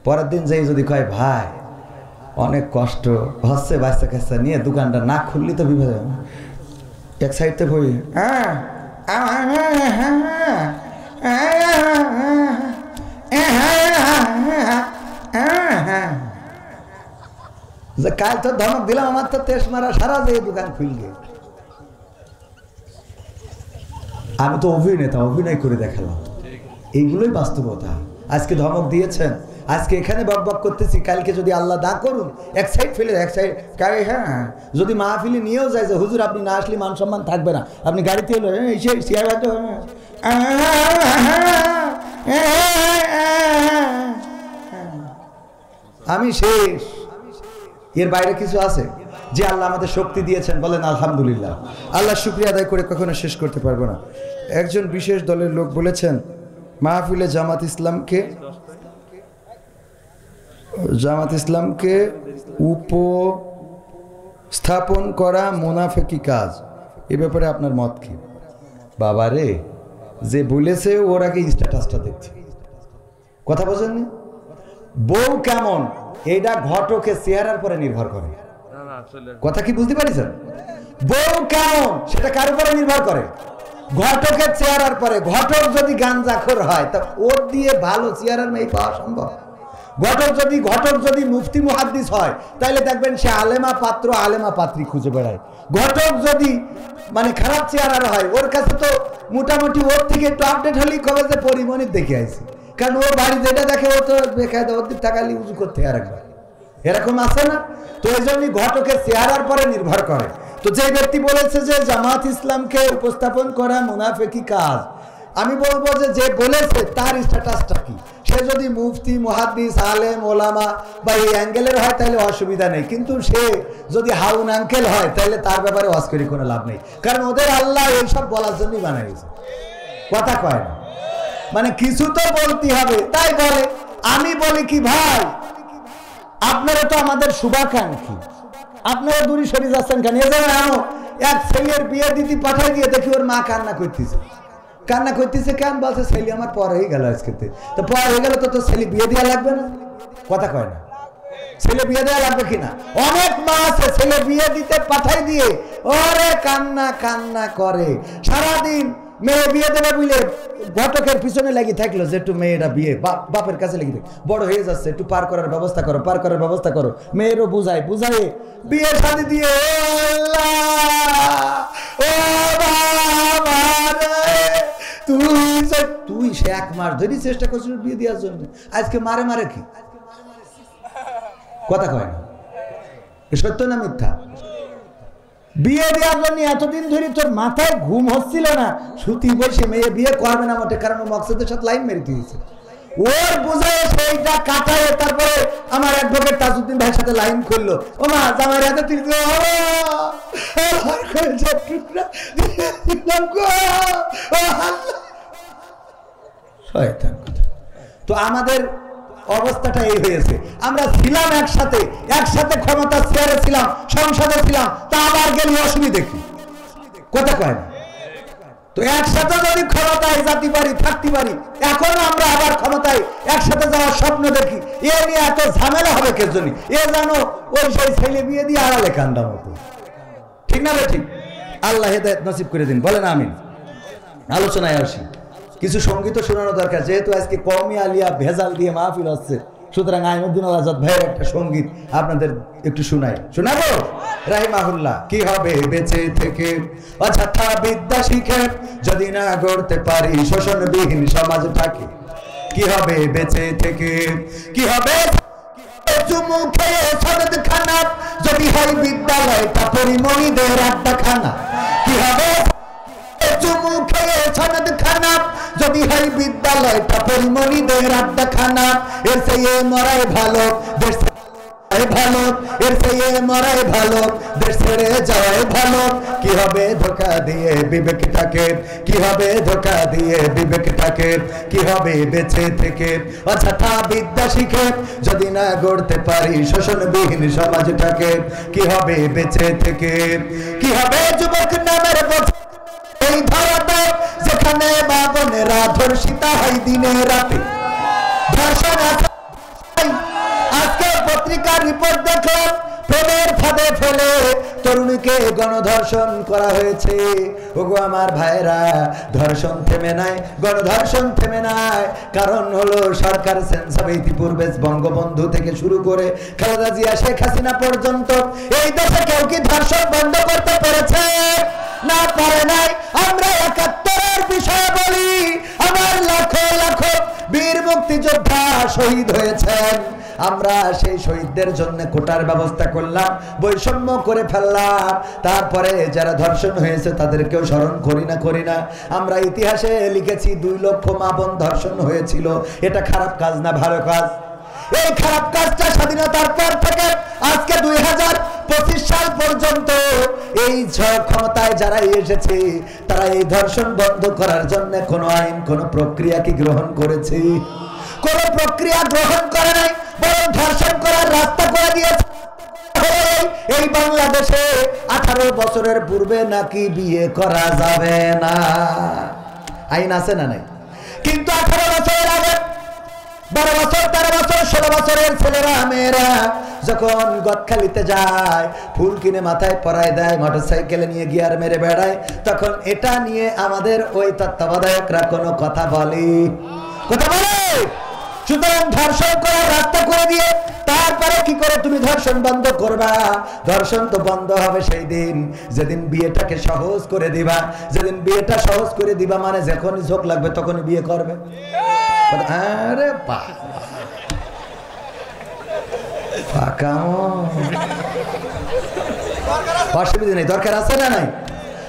পরের দিন যাই যদি কয় ভাই অনেক কষ্ট হচ্ছে, বাচ্চা কাচ্চা নিয়ে দোকানটা না খুললি তো বিপদ, এক সাইডতে বই কাল তো ধমক দিলাম, আমার তো তেজ মারা সারা যে দোকান খুলবে। আমি তো অভিনেতা, অভিনয় করে দেখালাম, এইগুলোই বাস্তবতা। আজকে ধমক দিয়েছেন, আজকে এখানে বক বক করতেছি, কালকে যদি আল্লাহ দা করুন এক সাইড ফেলে এক সাইড, হ্যাঁ যদি মাহফিলে নিয়েও যায় যে হুজুর আপনি না আসলে মান সম্মান থাকবে না, আপনি গাড়িতে এলো আমি শেষ। এর বাইরে কিছু আছে? যে আল্লাহ আমাদের শক্তি দিয়েছেন, বলেন আলহামদুলিল্লাহ। আল্লাহ শুকরিয়া আদায় করে কখনো শেষ করতে পারবো না। একজন বিশেষ দলের লোক বলেছেন মাহফিলে জামাত ইসলামকে উপস্থাপন করা মুনাফিকি কাজ, এ ব্যাপারে আপনার মত কি? বাবারে, যে বলেছে ওর আগে স্ট্যাটাসটা দেখছি, কথা বোঝেননি? বউ কেমন এইটা ঘটকের চেহারার পরে নির্ভর করে, কথা কি বুঝতে পারিছেন? বউ কেমন সেটা কার উপরে নির্ভর করে? ঘটকের চেহারার পরে। ঘটক যদি গাঞ্জাখোর হয় তা ওর দিয়ে ভালো চেহারার মেয়ে পাওয়া সম্ভব? ঘটক যদি মুফতি মুহাদ্দিস হয় তাহলে দেখবেন সে আলেমা পাত্র আলেমা পাত্রী খুঁজে বেড়ায়। ঘটক যদি মানে খারাপ চেহারার হয়, ওর কাছে তো মোটামুটি ওর থেকে একটু আপডেট হলেই কবে যে পরিমণির দেখে আসি, কারণ ওর বাড়ি যেটা দেখে ও তো দেখায় ওর দিক টাকালি উঁচু করতে আর একবার, এরকম আছে না? তো এই জন্যই ঘটকের চেহারার পরে নির্ভর করে। তো যে ব্যক্তি বলেছে যে জামাত ইসলামকে উপস্থাপন করা মুনাফিকি কাজ, আমি বলবো যে বলেছে তার স্ট্যাটাসটা কি? সে যদি মুফতি মুহাদ্দিস আলেম ওলামা বা এই অ্যাঙ্গেলের হয় তাহলে অসুবিধা নেই, কিন্তু সে যদি হাউন আঙ্কেল হয় তাহলে তার ব্যাপারে ওয়াজ করে কোনো লাভ নেই, কারণ ওদের আল্লাহ এইসব বলার জন্যই বানাইছে, কথা কয় না, মানে কিছু তো বলতে হবে তাই বলে। আমি বলি কি ভাই, আপনারা তো আমাদের শুভাকাঙ্ক্ষী, আপনারা দূরে সরে যাচ্ছেন কেন? এ যেমন এক ছেলের বিয়ে দিতে পাঠাই দিয়ে দেখি ওর মা কান্না করতেছে কেন? বলছে ছেলে আমার পর হয়ে গেল আজকে, তো পর হয়ে গেল তো ছেলে বিয়ে দেওয়া লাগবে না, কথা কয় না? ছেলে বিয়ে দেওয়া লাগবে কিনা? অনেক মা আছে ছেলে বিয়ে দিতে পাঠাই দিয়ে ওরে কান্না করে সারাদিন, মেয়ে বিয়ে দেবে বুঝলে ঘটকের পিছনে লাগি থাকলো যে একটু মেয়েরা বিয়ে বাপের কাছে লেগে থাকে, বড় হয়ে যাচ্ছে একটু পার করার ব্যবস্থা করো, পার করার ব্যবস্থা করো। মেয়েরও বুঝায় বিয়ে শাদী দিয়ে তুই সে 1 মাস ধরে চেষ্টা করছিস বিয়ে দেওয়ার জন্য, আজকে মারে কি কথা কয় না? সত্য না মিথ্যা? বিয়ে দেওয়ার জন্য এতদিন ধরে তোর মাথায় ঘুম হচ্ছিল না, সুতি বসে মেয়ে বিয়ে করবে না মোটে, কারণ মকসদের সাথে লাইন মেরে দিয়েছে। ওর বুঝায় সেইটা কাটায় তারপরে আমার অ্যাডভোকেট তাজউদ্দিন ভাইয়ের সাথে লাইন করলো, ও মা জামাই হাতে তুই তো আমাদের অবস্থাটা এই হয়েছে। আমরা ছিলাম একসাথে ক্ষমতা চেয়ারে ছিলাম, সংসদে ছিলাম, তা আবার গেলে অসুবিধা কি কথা কয় না? তো একসাথে যদি ক্ষমতায় যেতে পারি, থাকতে পারি, এখনো আমরা আবার ক্ষমতায় একসাথে যাওয়ার স্বপ্ন দেখি, এ নিয়ে এত ঝামেলা হবে কে জন্য? এ জানো ওই সেই ছেলে বিয়ে দিয়ে আড়ালে কান্দা মতো, ঠিক না? ঠিক। আল্লাহ হেদায়েত নসিব করে দিন, বলেন আমিন। আলোচনায় আসি, কিছু সঙ্গীত শোনানো দরকার, যেহেতু আজকে কওমি আলিয়া ভেজাল দিয়ে মাহফিল হচ্ছে, সুতরাং আইমুদ্দিন আল আজাদ ভাইয়ের একটা সঙ্গীত আপনাদের একটু শোনাবো। রাহিমাহুল্লাহ। কি হবে বেঁচে থেকে অযথা বিদ্যা শিখে যদি না গড়তে পারি শোষণবিহীন সমাজটাকে? কি হবে বেঁচে থেকে, কি হবে চুমু খেয়ে সনদ খানা যদি হয় বিদ্যালয়টা পরিমণিদের আড্ডাখানা? কি হবে চুমু খেয়ে সনদ খানা যদি হয় বিদ্যালয়টা পরিমণিদের আড্ডাখানা? এর চেয়ে মরাই ভালো, দেশ ভালো, এর চেয়ে মরাই ভালো, দেশ ছেড়ে যাওয়াই ভালো। কি হবে ধোঁকা দিয়ে বিবেকটাকে, কি হবে ধোঁকা দিয়ে বিবেকটাকে? কি হবে বেঁচে থেকে অযথা বিদ্যা শিখে যদি না গড়তে পারি শোষণবিহীন সমাজটাকে? কি হবে বেঁচে থেকে, কি হবে যুবক নামের এই ধরাতে যেখানে মা বোনেরা ধর্ষিতা হয় দিনে রাতে? ধর্ষণ আজকে পত্রিকার রিপোর্ট দেখলাম, প্রেমের ফাঁদে ফেলে তরুণীকে গণধর্ষণ করা হয়েছে। ওগো আমার ভাইরা, ধর্ষণ থেমে নাই, গণধর্ষণ থেমে নাই। কারণ হলো সরকার সেন্সাবে ইতিপূর্বে বঙ্গবন্ধু থেকে শুরু করে খালেদা জিয়া, শেখ হাসিনা পর্যন্ত এই দেশে কেউ কি ধর্ষণ বন্ধ করতে পেরেছে? না, পারে নাই। আমরা ৭১-এর বিষয় বলি, আমার লাখো লাখো বীর মুক্তিযোদ্ধা শহীদ হয়েছেন। আমরা সেই শহীদদের জন্য কোটার ব্যবস্থা করলাম, বৈষম্য করে ফেললাম, তারপরে যারা ধর্ষণ হয়েছে তাদেরকেও স্মরণ করি না। আমরা ইতিহাসে লিখেছি 2 লক্ষ মা বোন ধর্ষণ হয়েছিল। এটা খারাপ কাজ না ভালো কাজ? এই খারাপ কাজটা স্বাধীনতার পর থেকে আজকে 2025 সাল পর্যন্ত এই ক্ষমতায় যারা এসেছে তারা এই ধর্ষণ বন্ধ করার জন্য কোনো আইন, কোনো প্রক্রিয়া কি গ্রহণ করেছে? কোনো প্রক্রিয়া গ্রহণ করে নাই, বরং ধর্ষণ করার রাস্তা করে দিয়েছে। এই বাংলাদেশে 18 বছরের পূর্বে নাকি বিয়ে করা যাবে না, আইন আছে না নাই? কিন্তু 18 বছরের আগে 12 বছর, 13 বছর, 16 বছরের ছেলেরা মেয়েরা যখন গদখালিতে যায়, ফুল কিনে মাথায় পরায় দেয়, মোটরসাইকেলে নিয়ে গিয়ার মেরে বেড়ায়, তখন এটা নিয়ে আমাদের ওই তত্ত্বাবধায়করা কোনো কথা বলে? সুতরাং ধর্ষণ করার রাস্তা করে দিয়ে তারপরে কি করে তুমি ধর্ষণ বন্ধ করবা? ধর্ষণ তো বন্ধ হবে সেই দিন যেদিন বিয়েটাকে সহজ করে দিবা। যেদিন বিয়েটা সহজ করে দিবা মানে যখনই ঝোঁক লাগবে তখনই বিয়ে করবে। আরে অসুবিধা নেই, দরকার আছে না নাই?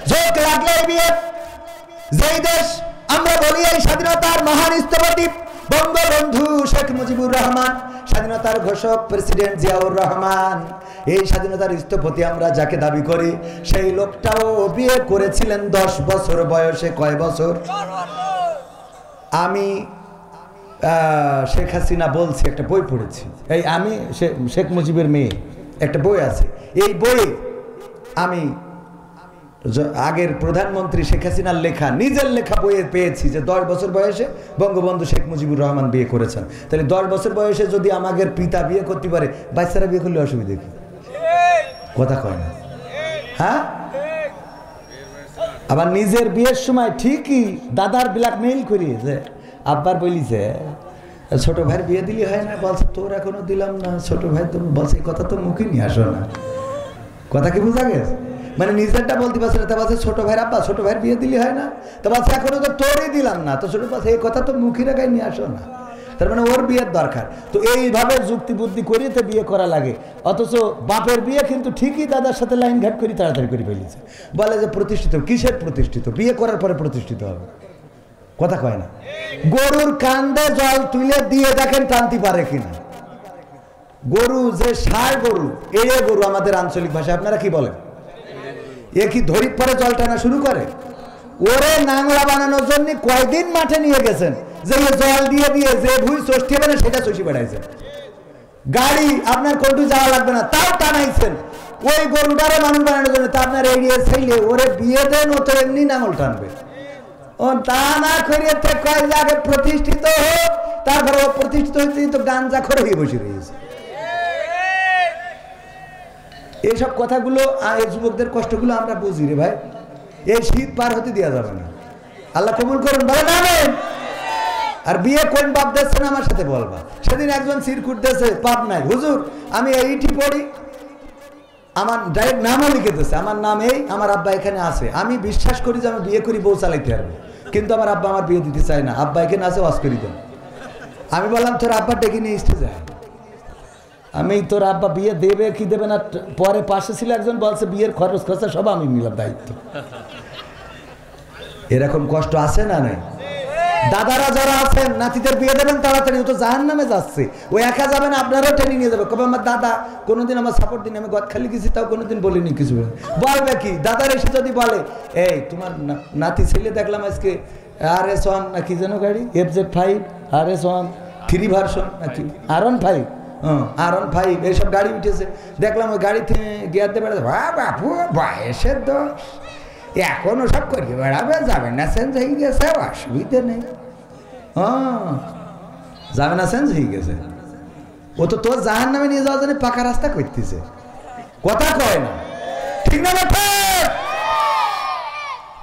ঝোঁক লাগলে বিয়ে। যেই দেশ আমরা বলি এই স্বাধীনতার মহান স্থপতি বঙ্গবন্ধু শেখ মুজিবুর রহমান, স্বাধীনতার ঘোষক প্রেসিডেন্ট জিয়াউর রহমান, এই স্বাধীনতার স্থপতি আমরা যাকে দাবি করি, সেই লোকটাও বিয়ে করেছিলেন 10 বছর বয়সে। কয় বছর? আমি শেখ হাসিনা বলছি, একটা বই পড়েছি, এই আমি শেখ মুজিবের মেয়ে, একটা বই আছে, এই বই আমি আগের প্রধানমন্ত্রী শেখ হাসিনার লেখা, নিজের লেখা বইয়ে পেয়েছি যে 10 বছর বয়সে বঙ্গবন্ধু শেখ মুজিবুর রহমান বিয়ে করেছেন। তাহলে 10 বছর বয়সে যদি আমাদের পিতা বিয়ে করতে পারে, বাচ্চারা বিয়ে করলে অসুবিধা কি? কথা কয় না? হ্যাঁ, আবার নিজের বিয়ের সময় ঠিকই দাদার ব্ল্যাকমেইল করিয়ে যে আব্বার বলিছে ছোট ভাইয়ের বিয়ে দিলি হয় না, বলছে তোর এখনো দিলাম না, ছোট ভাই তো বলছে এই কথা তো মুখে নিয়ে আসো না। কথা কি বুঝা গেছে? মানে নিজেরটা বলতে পারছে না, তা বলছে ছোট ভাইয়ের আব্বা ছোট ভাইয়ের বিয়ে দিলি হয় না, তো বলছে এখনো তো তোরই দিলাম না, তো ছোট বলছে এই কথা তো মুখে রেখায় নিয়ে আসো না। তার মানে ওর বিয়ের দরকার। তো এইভাবে যুক্তি বুদ্ধি করিয়ে তো বিয়ে করা লাগে, অথচ বাপের বিয়ে কিন্তু ঠিকই দাদার সাথে লাইন ঘাট করি তাড়াতাড়ি করে ফেলেছে। বলে যে প্রতিষ্ঠিত, কিসের প্রতিষ্ঠিত? বিয়ে করার পরে প্রতিষ্ঠিত হবে। কথা কয় না। গরুর কান্দে জল তুলে দিয়ে দেখেন টানতে পারে কিনা। গরু যে ষাঁড় গরু, এড়ে গরু আমাদের আঞ্চলিক ভাষায় আপনারা কি বলেন? এ কি ধরির পরে জল টানা শুরু করে? ওরে নাংলা বানানোর জন্য কয়দিন মাঠে নিয়ে গেছেন যে জল দিয়ে দিয়ে যে ভুই ষষ্ঠী হবে না সেটা চষি বেড়াইছেন। গাড়ি আপনার কোনটু যাওয়া লাগবে না তাও টানাইছেন ওই গরুটারে মানুষ বানানোর জন্য। তা আপনার এড়িয়ে চাইলে ওরে বিয়ে দেন, ও তো এমনি নাঙল টানবে। ও তা না করিয়ে কয় আগে প্রতিষ্ঠিত হোক, তারপরে ও প্রতিষ্ঠিত হয়েছে তো গাঞ্জা করে হয়ে বসে রয়েছে। এইসব কথাগুলো এই যুবকদের কষ্টগুলো আমরা বুঝি রে ভাই। এই শীত পার হতে দেওয়া যাবে না। আল্লাহ কবুল করুন, বলেন আমিন। আর বিয়ে কোন বাপ দিচ্ছেন আমার সাথে বলবা। সেদিন একজন সিরকুট দিয়েছে, পাপ নাই হুজুর আমি এইটি পড়ি, আমার ডাইরেক্ট নামও লিখে দিয়েছে, আমার নাম এই, আমার আব্বা এখানে আছে, আমি বিশ্বাস করি যে আমি বিয়ে করি বউ চালাইতে পারবো, কিন্তু আমার আব্বা আমার বিয়ে দিতে চায় না, আব্বা এখানে আছে ওয়াজ করি দেন। আমি বললাম তোর আব্বা ডেকে নিয়ে স্টেজে যায়। আমি তোর আব্বা বিয়ে দেবে কি দেবে না, পরে পাশে ছিল একজন বলছে বিয়ের খরচ খরচা সব আমি নিলাম দায়িত্ব। এরকম কষ্ট আছে না নাই? দাদারা যারা আছেন নাতিদের বিয়ে দেবেন তাড়াতাড়ি, ও তো জাহান্নামে যাচ্ছে, ও একা যাবে না আপনারাও টেনে নিয়ে যাবে। কবে আমার দাদা কোনোদিন আমার সাপোর্ট দিন, আমি গদখালি গেছি তাও কোনোদিন বলিনি কিছু। বলবে কি দাদার এসে যদি বলে এই তোমার নাতি ছেলে দেখলাম আজকে RS1 না কি যেন গাড়ি FZ5 RS1 3 ভার্সন নাকি R15 R15 এইসব গাড়ি উঠেছে, দেখলাম ওই গাড়িতে গিয়ার দিয়ে বেড়াচ্ছে, বাপু বয়সের দোষ এখনো সব করিয়ে বেড়াবে, যাবে না চেঞ্জ হয়ে গেছে অসুবিধে নেই। যাবে না চেঞ্জ হয়ে গেছে, ও তো তোর জাহান নামে নিয়ে যাওয়ার জন্য পাকা রাস্তা করতেছে। কথা কয় না, ঠিক না?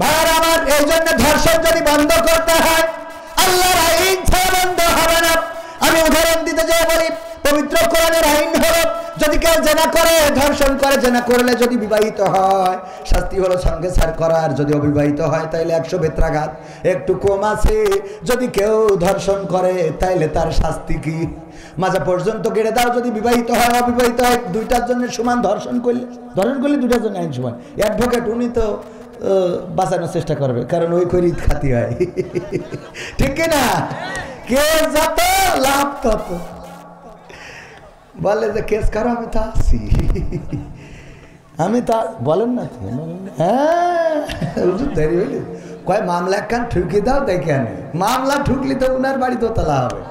ভাইয়ার আমার এই জন্য ধর্ষণ যদি বন্ধ করতে হয় আল্লাহর আইন ছাড়া বন্ধ হবে না। আমি উদাহরণ দিতে যাই বলি, পবিত্র কোরআনের আইন হলো যদি কেউ জেনা করে, ধর্ষণ করে, জেনা করলে যদি বিবাহিত হয় শাস্তি হলো সঙ্গে ছাড় করার, যদি অবিবাহিত হয় তাইলে 100 বেত্রাঘাত, একটু কম আছে। যদি কেউ ধর্ষণ করে তাইলে তার শাস্তি কি? মাজা পর্যন্ত গেড়ে দাও। যদি বিবাহিত হয় অবিবাহিত হয় দুইটার জন্য সমান। ধর্ষণ করলে দুইটার জন্য আইন সমান। অ্যাডভোকেট উনি তো বাঁচানোর চেষ্টা করবে, কারণ ওই করি খাতি হয়, ঠিক না? কে যত লাভ তত। বলে যে কেস করো, আমি তো আসি, আমি তা বলেন না হ্যাঁ কয় মামলা একখান ঠুকি দাও দেখে আনে। মামলা ঠুকলি তো উনার বাড়ি দোতলা হবে।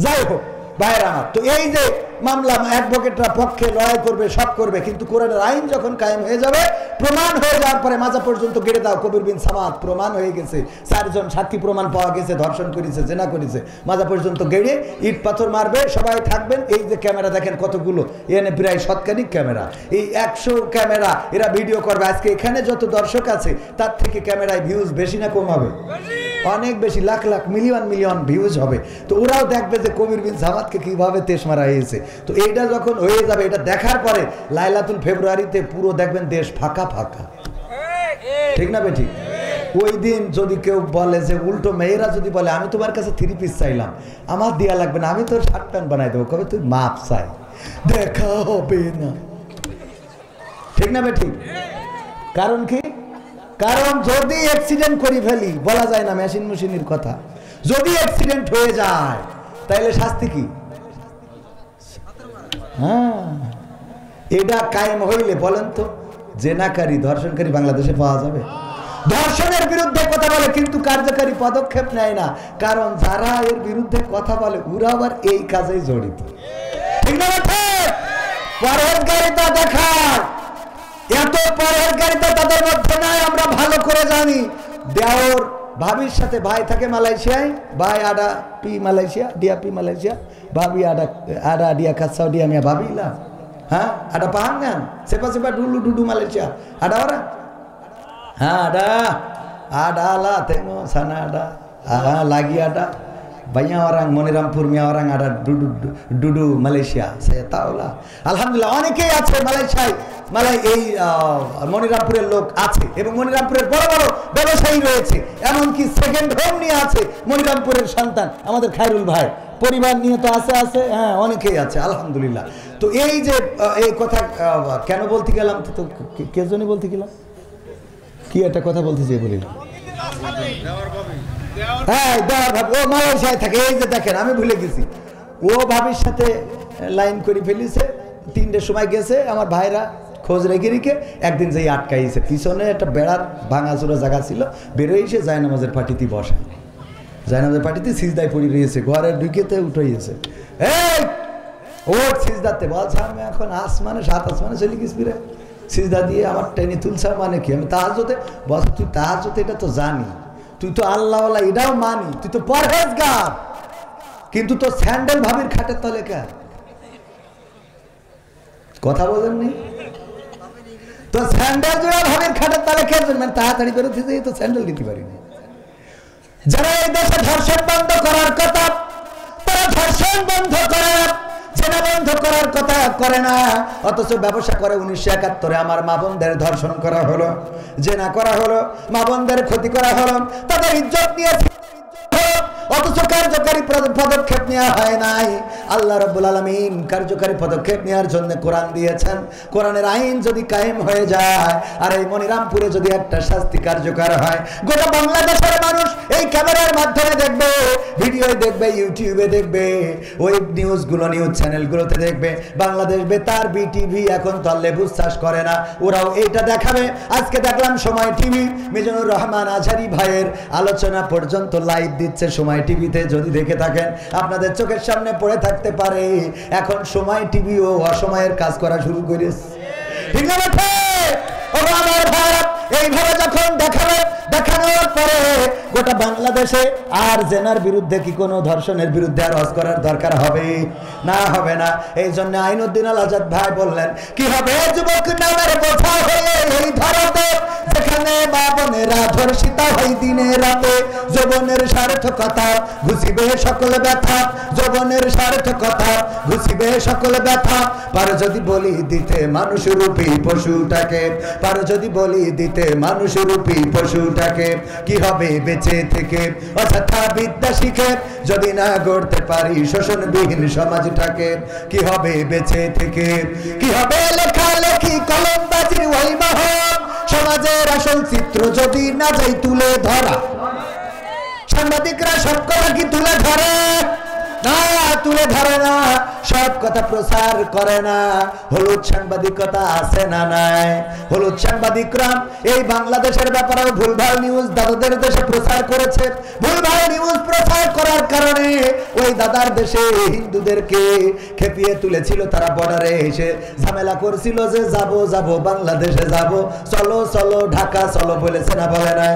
যাই হোক ভাইয়ের আমার, তো এই যে মামলা অ্যাডভোকেটরা পক্ষে লড়াই করবে, সব করবে, কিন্তু কোরআনের আইন যখন কায়েম হয়ে যাবে, প্রমাণ হয়ে যাওয়ার পরে মাজা পর্যন্ত গেড়ে দাও। কবির বিন সামাদ প্রমাণ হয়ে গেছে, 4 জন সাক্ষী প্রমাণ পাওয়া গেছে, ধর্ষণ করেছে, জেনা করেছে, মাজা পর্যন্ত গেড়ে ইট পাথর মারবে, সবাই থাকবেন। এই যে ক্যামেরা দেখেন কতগুলো, এখানে প্রায় 100 ক্যামেরা, এই 100 ক্যামেরা এরা ভিডিও করবে। আজকে এখানে যত দর্শক আছে তার থেকে ক্যামেরায় ভিউজ বেশি না কম হবে? অনেক বেশি, lakh lakh million million views হবে। তো ওরাও দেখবে যে কবির বিন সামাদকে কিভাবে তেশ মারা হয়েছে। তো এইটা যখন হয়ে যাবে, এটা দেখার পরে লাইলাতুল ফেব্রুয়ারিতে পুরো দেখবেন দেশ ফাঁকা ফাঁকা, ঠিক না বেঠিক? ওই দিন যদি কেউ বলে যে উল্টো মেয়েরা যদি বলে আমি তোমার কাছে 3 পিস চাইলাম, আমার দেয়া লাগবে না, আমি তোর শার্ট প্যান্ট বানাই দেবো, কবে তুই মাপ চাই, দেখা হবে না, ঠিক না বেঠিক? কারণ কি? কারণ যদি অ্যাক্সিডেন্ট করে ফেলি, বলা যায় না মেশিনের কথা, যদি অ্যাক্সিডেন্ট হয়ে যায় তাহলে শাস্তি কি? হ্যাঁ, এটা কায়েম হইলে বলেন তো জেনাকারী ধর্ষণকারী বাংলাদেশে পাওয়া যাবে? ধর্ষণের বিরুদ্ধে কথা বলে কিন্তু কার্যকারী পদক্ষেপ নেয় না, কারণ যারা এর বিরুদ্ধে কথা বলে ওরা আবার এই কাজেই জড়িত, ঠিক না? পরহেজগারিতা দেখায়, এত পরহেজগারিতা তাদের মধ্যে নাই, আমরা ভালো করে জানি। দেওর ভাবির সাথে, ভাই থাকে মালয়েশিয়ায়, ভাই আডা পি মালয়েশিয়া, ডিয়া পি মালয়েশিয়া, ভাবি আডা ডিয়া কাছাও ডিয়া মিয়া ভাবিলা, হ্যাঁ আডা পাহাঙ্গান সেপা সেপা ডুলু ডুডু মালয়েশিয়া, আডা ওরা ada lah tengok sana ada lagi ada banyak orang Monirampur mi orang ada dudu Malaysia saya tahu lah alhamdulillah অনেকেই আছে মালয়েশিয়ায় এই মনিরামপুরের লোক আছে এবং মনিরামপুরের বড় বড় ব্যবসায়ী রয়েছে এমনকি সেকেন্ড হোম নিয়ে আছে মনিরামপুরের সন্তান আমাদের খায়রুল ভাই পরিবার নিয়ে তো আছে হ্যাঁ অনেকেই আছে আলহামদুলিল্লাহ তো এই যে এই কথা কেন বলতে গেলাম তো কে জন্য বলতে গেলাম কি একটা কথা বলতে চেয়ে বলিলাম হ্যাঁ ও মালয়েশিয়ায় থাকে এই যে দেখেন আমি ভুলে গেছি ও ভাবির সাথে লাইন করে ফেলিছে 3টের সময় গেছে আমার ভাইরা খোঁজ রেখে একদিন যেই আটকাইছে পিছনে একটা বেড়ার ভাঙাচোরা জায়গা ছিল বেরোইছে জায়নামাজের পাটিতে বসা জায়নামাজের পাটিতে সিজদায় পড়ে রয়েছে ঘরে ঢুকেতে উঠাইছে এই ওর সিজদাতে বলছে আমি এখন আসমানে 7 আসমানে চলে গেছি রে সিজদা দিয়ে আমার টেনে তুলছা মানে কি আমি তাহাজ্জুদে বল তুই তাহাজ্জুদে এটা তো জানি তুই তো আল্লাহওয়ালা এটাও মানি তুই তো পরহেজগার কিন্তু তো স্যান্ডেল ভাবির খাটের তলে কে কথা বলেননি তো স্যান্ডেল জোড়া ভাবির খাটের তলে কে মানে তাড়াতাড়ি করে দিতে তো স্যান্ডেল দিতে পারিনি যারা এই দেশে ধর্ষণ বন্ধ করার কথা তারা ধর্ষণ বন্ধ করে জেনা বন্ধ করার কথা করে না অথচ ব্যবসা করে 1971 আমার মা বোনদের ধর্ষণ করা হলো জেনা করা হলো মা বোনদের ক্ষতি করা হলো তাদের ইজ্জত নিয়ে অথচ কার্যকারী পদক্ষেপ নেওয়া হয় নাই আল্লাহ রাব্বুল আলামিন কার্যকারী পদক্ষেপ নেওয়ার জন্য কোরআন দিয়েছেন কোরআনের আইন যদি কায়েম হয়ে যায় আর এই মনিরামপুরে যদি একটা শাস্তি কার্যকর হয় গোটা বাংলাদেশের মানুষ এই ক্যামেরার মাধ্যমে দেখবে ভিডিও দেখবে ইউটিউবে দেখবে ওয়েব নিউজগুলো নিউজ চ্যানেলগুলোতে দেখবে বাংলাদেশ বেতার বিটিভি এখন তো লেবুস চাষ করে না ওরাও এইটা দেখাবে আজকে দেখলাম সময় টিভি মিজানুর রহমান আজহারি ভাইয়ের আলোচনা পর্যন্ত লাইভ দিচ্ছে সময় টিভিতে যদি দেখে থাকেন আপনাদের চোখের সামনে পড়ে থাকতে পারে এখন সময় টিভিও অসময়ের কাজ করা শুরু করেছে ঠিক না বেটা ও আমার ভাই এইভাবে যখন দেখানোর পরে গোটা বাংলাদেশে আর জেনার বিরুদ্ধে কি কোনো ধর্ষণের বিরুদ্ধে আর ওয়াজ করার দরকার হবে না এই জন্য আইনুদ্দিন আল আজাদ ভাই বললেন কি হবে যুবক নামের বোঝা হয়ে এই ভারতে যেখানে মা বোনেরা ধর্ষিতা হয় দিনে রাতে যৌবনের সার্থকতা ঘুষিবে সকল ব্যথা যৌবনের সার্থকতা ঘুষিবে সকল ব্যথা পার যদি বলি দিতে মানুষ রূপী পশুটাকে পার যদি বলি দিতে মানুষ রূপী পশুটাকে কি হবে বেঁচে থেকে অযথা বিদ্যা শিখে যদি না গড়তে পারি শোষণবিহীন সমাজটাকে কি হবে বেঁচে থেকে কি হবে লেখালেখি কলমবাজির ওই মহৎ সমাজের আসল চিত্র যদি না যাই তুলে ধরা সাংবাদিকরা সব কথা কি তুলে ধরে না তুলে ধরে না সব কথা প্রচার করে না হলুদ সাংবাদিকতা আছে না নাই হলুদ সাংবাদিকরা এই বাংলাদেশের ব্যাপারে ভুলভাল নিউজ দাদাদের দেশে প্রচার করেছে ভুলভাল নিউজ প্রচার করার কারণে ওই দাদার দেশে হিন্দুদেরকে খেপিয়ে তুলেছিল তারা বর্ডারে এসে ঝামেলা করছিল যে যাব বাংলাদেশে যাব চলো ঢাকা চলো বলেছে না বলে নাই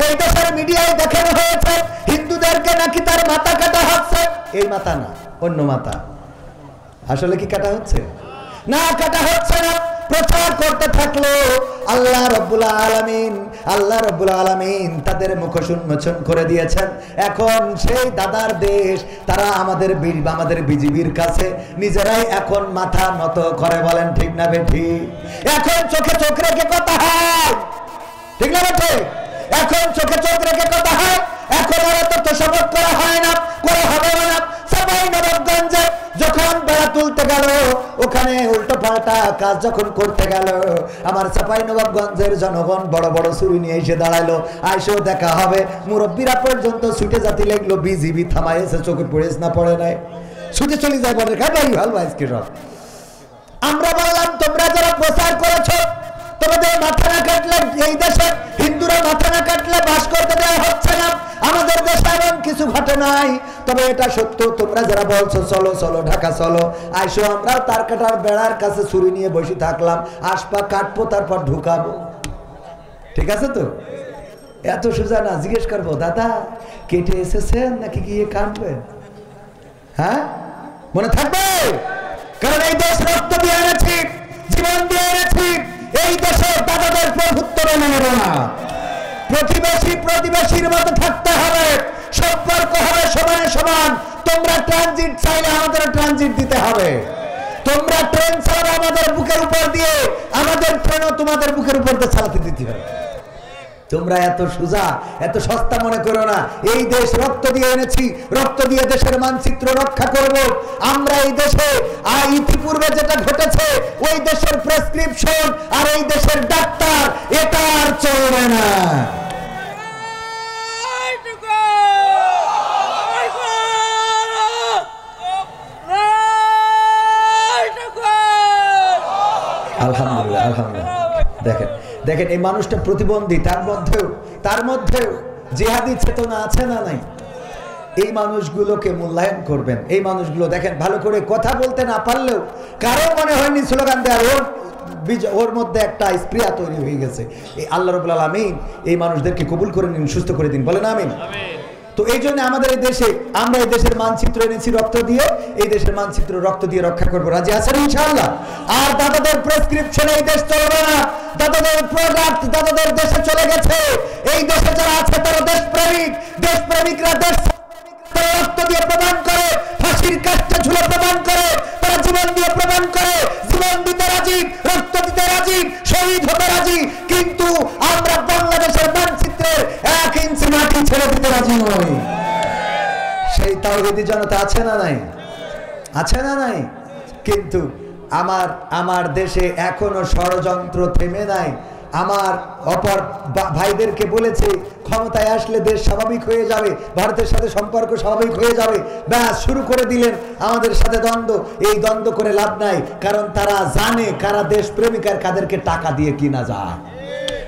ওই দেশের মিডিয়ায় দেখানো হয়েছে হিন্দুদেরকে নাকি তার মাথা কাটা হচ্ছে এই মাথা না অন্য মাথা আসলে কি কাটা হচ্ছে না কাটা হচ্ছে না প্রচার করতে থাকলো আল্লাহ রাব্বুল আলামিন তাদের মুখ উন্মোচন করে দিয়েছেন এখন সেই দাদার দেশ তারা আমাদের বিজিবির কাছে নিজেরাই এখন মাথা নত করে বলেন ঠিক না বেঠিক এখন চোখে চোখ রেখে কথা হয় ঠিক না বেঠিক এখন চোখে চোখ রেখে কথা হয় এখন আর তথ্য সবক করা হয় না করা হবে না চাঁপাইনবাবগঞ্জে যখন বেড়া তুলতে গেল ওখানে উল্টো পাল্টা কাজ যখন করতে গেল আমার চাঁপাইনবাবগঞ্জের জনগণ বড় বড় ছুরি নিয়ে এসে দাঁড়াইলো আইসেও দেখা হবে মুরব্বীরা পর্যন্ত ছুটে জাতি লাগলো বিজিবি থামাইছে চোখে পড়েছ না পড়ে নাই ছুটে চলে যায় বলে আমরা বললাম তোমরা যারা প্রচার করেছো তোমাদের মাথা না কাটলে এই দেশে হিন্দুরা মাথা না কাটলে বাস করতে দেওয়া হচ্ছে না আমাদের দেশে এমন কিছু ঘটে নাই তবে এটা সত্য তোমরা যারা বলছো চলো ঢাকা চলো আইসো আমরাও তার কাটার বেড়ার কাছে ছুরি নিয়ে বসে থাকলাম আসপা কাটবো তারপর ঢুকাবো ঠিক আছে তো এত সোজা না জিজ্ঞেস করবো দাদা কেটে এসেছেন নাকি গিয়ে কাটবেন হ্যাঁ মনে থাকবে কারণ এই দেশ রক্ত দিয়ে এনেছি জীবন দিয়ে এনেছি এই দেশে দাদাদের প্রভুত্ব মেনে নেব না। প্রতিবেশী প্রতিবেশীর মতো থাকতে হবে, সম্পর্ক হবে সমানে সমান। তোমরা ট্রানজিট চাইলে আমাদের ট্রানজিট দিতে হবে। তোমরা ট্রেন চালাবে আমাদের বুকের উপর দিয়ে, আমাদের ট্রেনও তোমাদের বুকের উপর দিয়ে চালাতে দিতে হবে। তোমরা এত সোজা এত সস্তা মনে করো না। এই দেশ রক্ত দিয়ে এনেছি, রক্ত দিয়ে দেশের মানচিত্র রক্ষা করব আমরা। এই দেশে ইতিপূর্বে যেটা ঘটেছে, ওই দেশের প্রেসক্রিপশন আর এই দেশের ডাক্তার, এটা আর চলবে না। আলহামদুলিল্লাহ, আলহামদুলিল্লাহ। দেখেন দেখেন এই মানুষটা প্রতিবন্ধী, তার মধ্যেও জিহাদি চেতনা আছে না নাই? এই মানুষগুলোকে মূল্যায়ন করবেন। এই মানুষগুলো দেখেন ভালো করে কথা বলতে না পারলেও কারো মনে হয়নি স্লোগান দেওয়ার, ওর মধ্যে একটা স্প্রিয়া তৈরি হয়ে গেছে। এই আল্লাহ রাব্বুল আলামিন এই মানুষদেরকে কবুল করে নিন, সুস্থ করে দিন, বলেন আমিন। তো এই জন্য আমাদের এই দেশে আমরা এই দেশের মানচিত্র এনেছি রক্ত দিয়ে, এই দেশের মানচিত্র রক্ত দিয়ে রক্ষা করবো। রাজি আছেন ইনশাআল্লাহ? আর দাদাদের প্রেসক্রিপশনে এই দেশ চলবে না। দাদাদের প্রোডাক্ট দাদাদের দেশে চলে গেছে। এই দেশে যারা আছে তারা দেশপ্রেমিক, দেশপ্রেমিকরা দেশ রক্ত দিয়ে প্রদান করে, ফাঁসির কাষ্ঠে ঝুলে প্রদান করে, তারা জীবন দিয়ে প্রদান করে, জীবন দিতে রাজি, রক্ত দিতে রাজি, শহীদ হতে রাজি। কিন্তু আমরা বাংলাদেশের মানচিত্রের 1 ইঞ্চি মাটি ছেড়ে দিতে রাজি নই। সেই তাওহীদি জনতা আছে না নাই? আছে না নাই? কিন্তু আমার দেশে এখনো ষড়যন্ত্র থেমে নাই। আমার অপর ভাইদেরকে বলেছে ক্ষমতায় আসলে দেশ স্বাভাবিক হয়ে যাবে, ভারতের সাথে সম্পর্ক স্বাভাবিক হয়ে যাবে। ব্যাস শুরু করে দিলেন আমাদের সাথে দ্বন্দ্ব। এই দ্বন্দ্ব করে লাভ নাই, কারণ তারা জানে কারা দেশ প্রেমিক আর কাদেরকে টাকা দিয়ে কিনা যায়।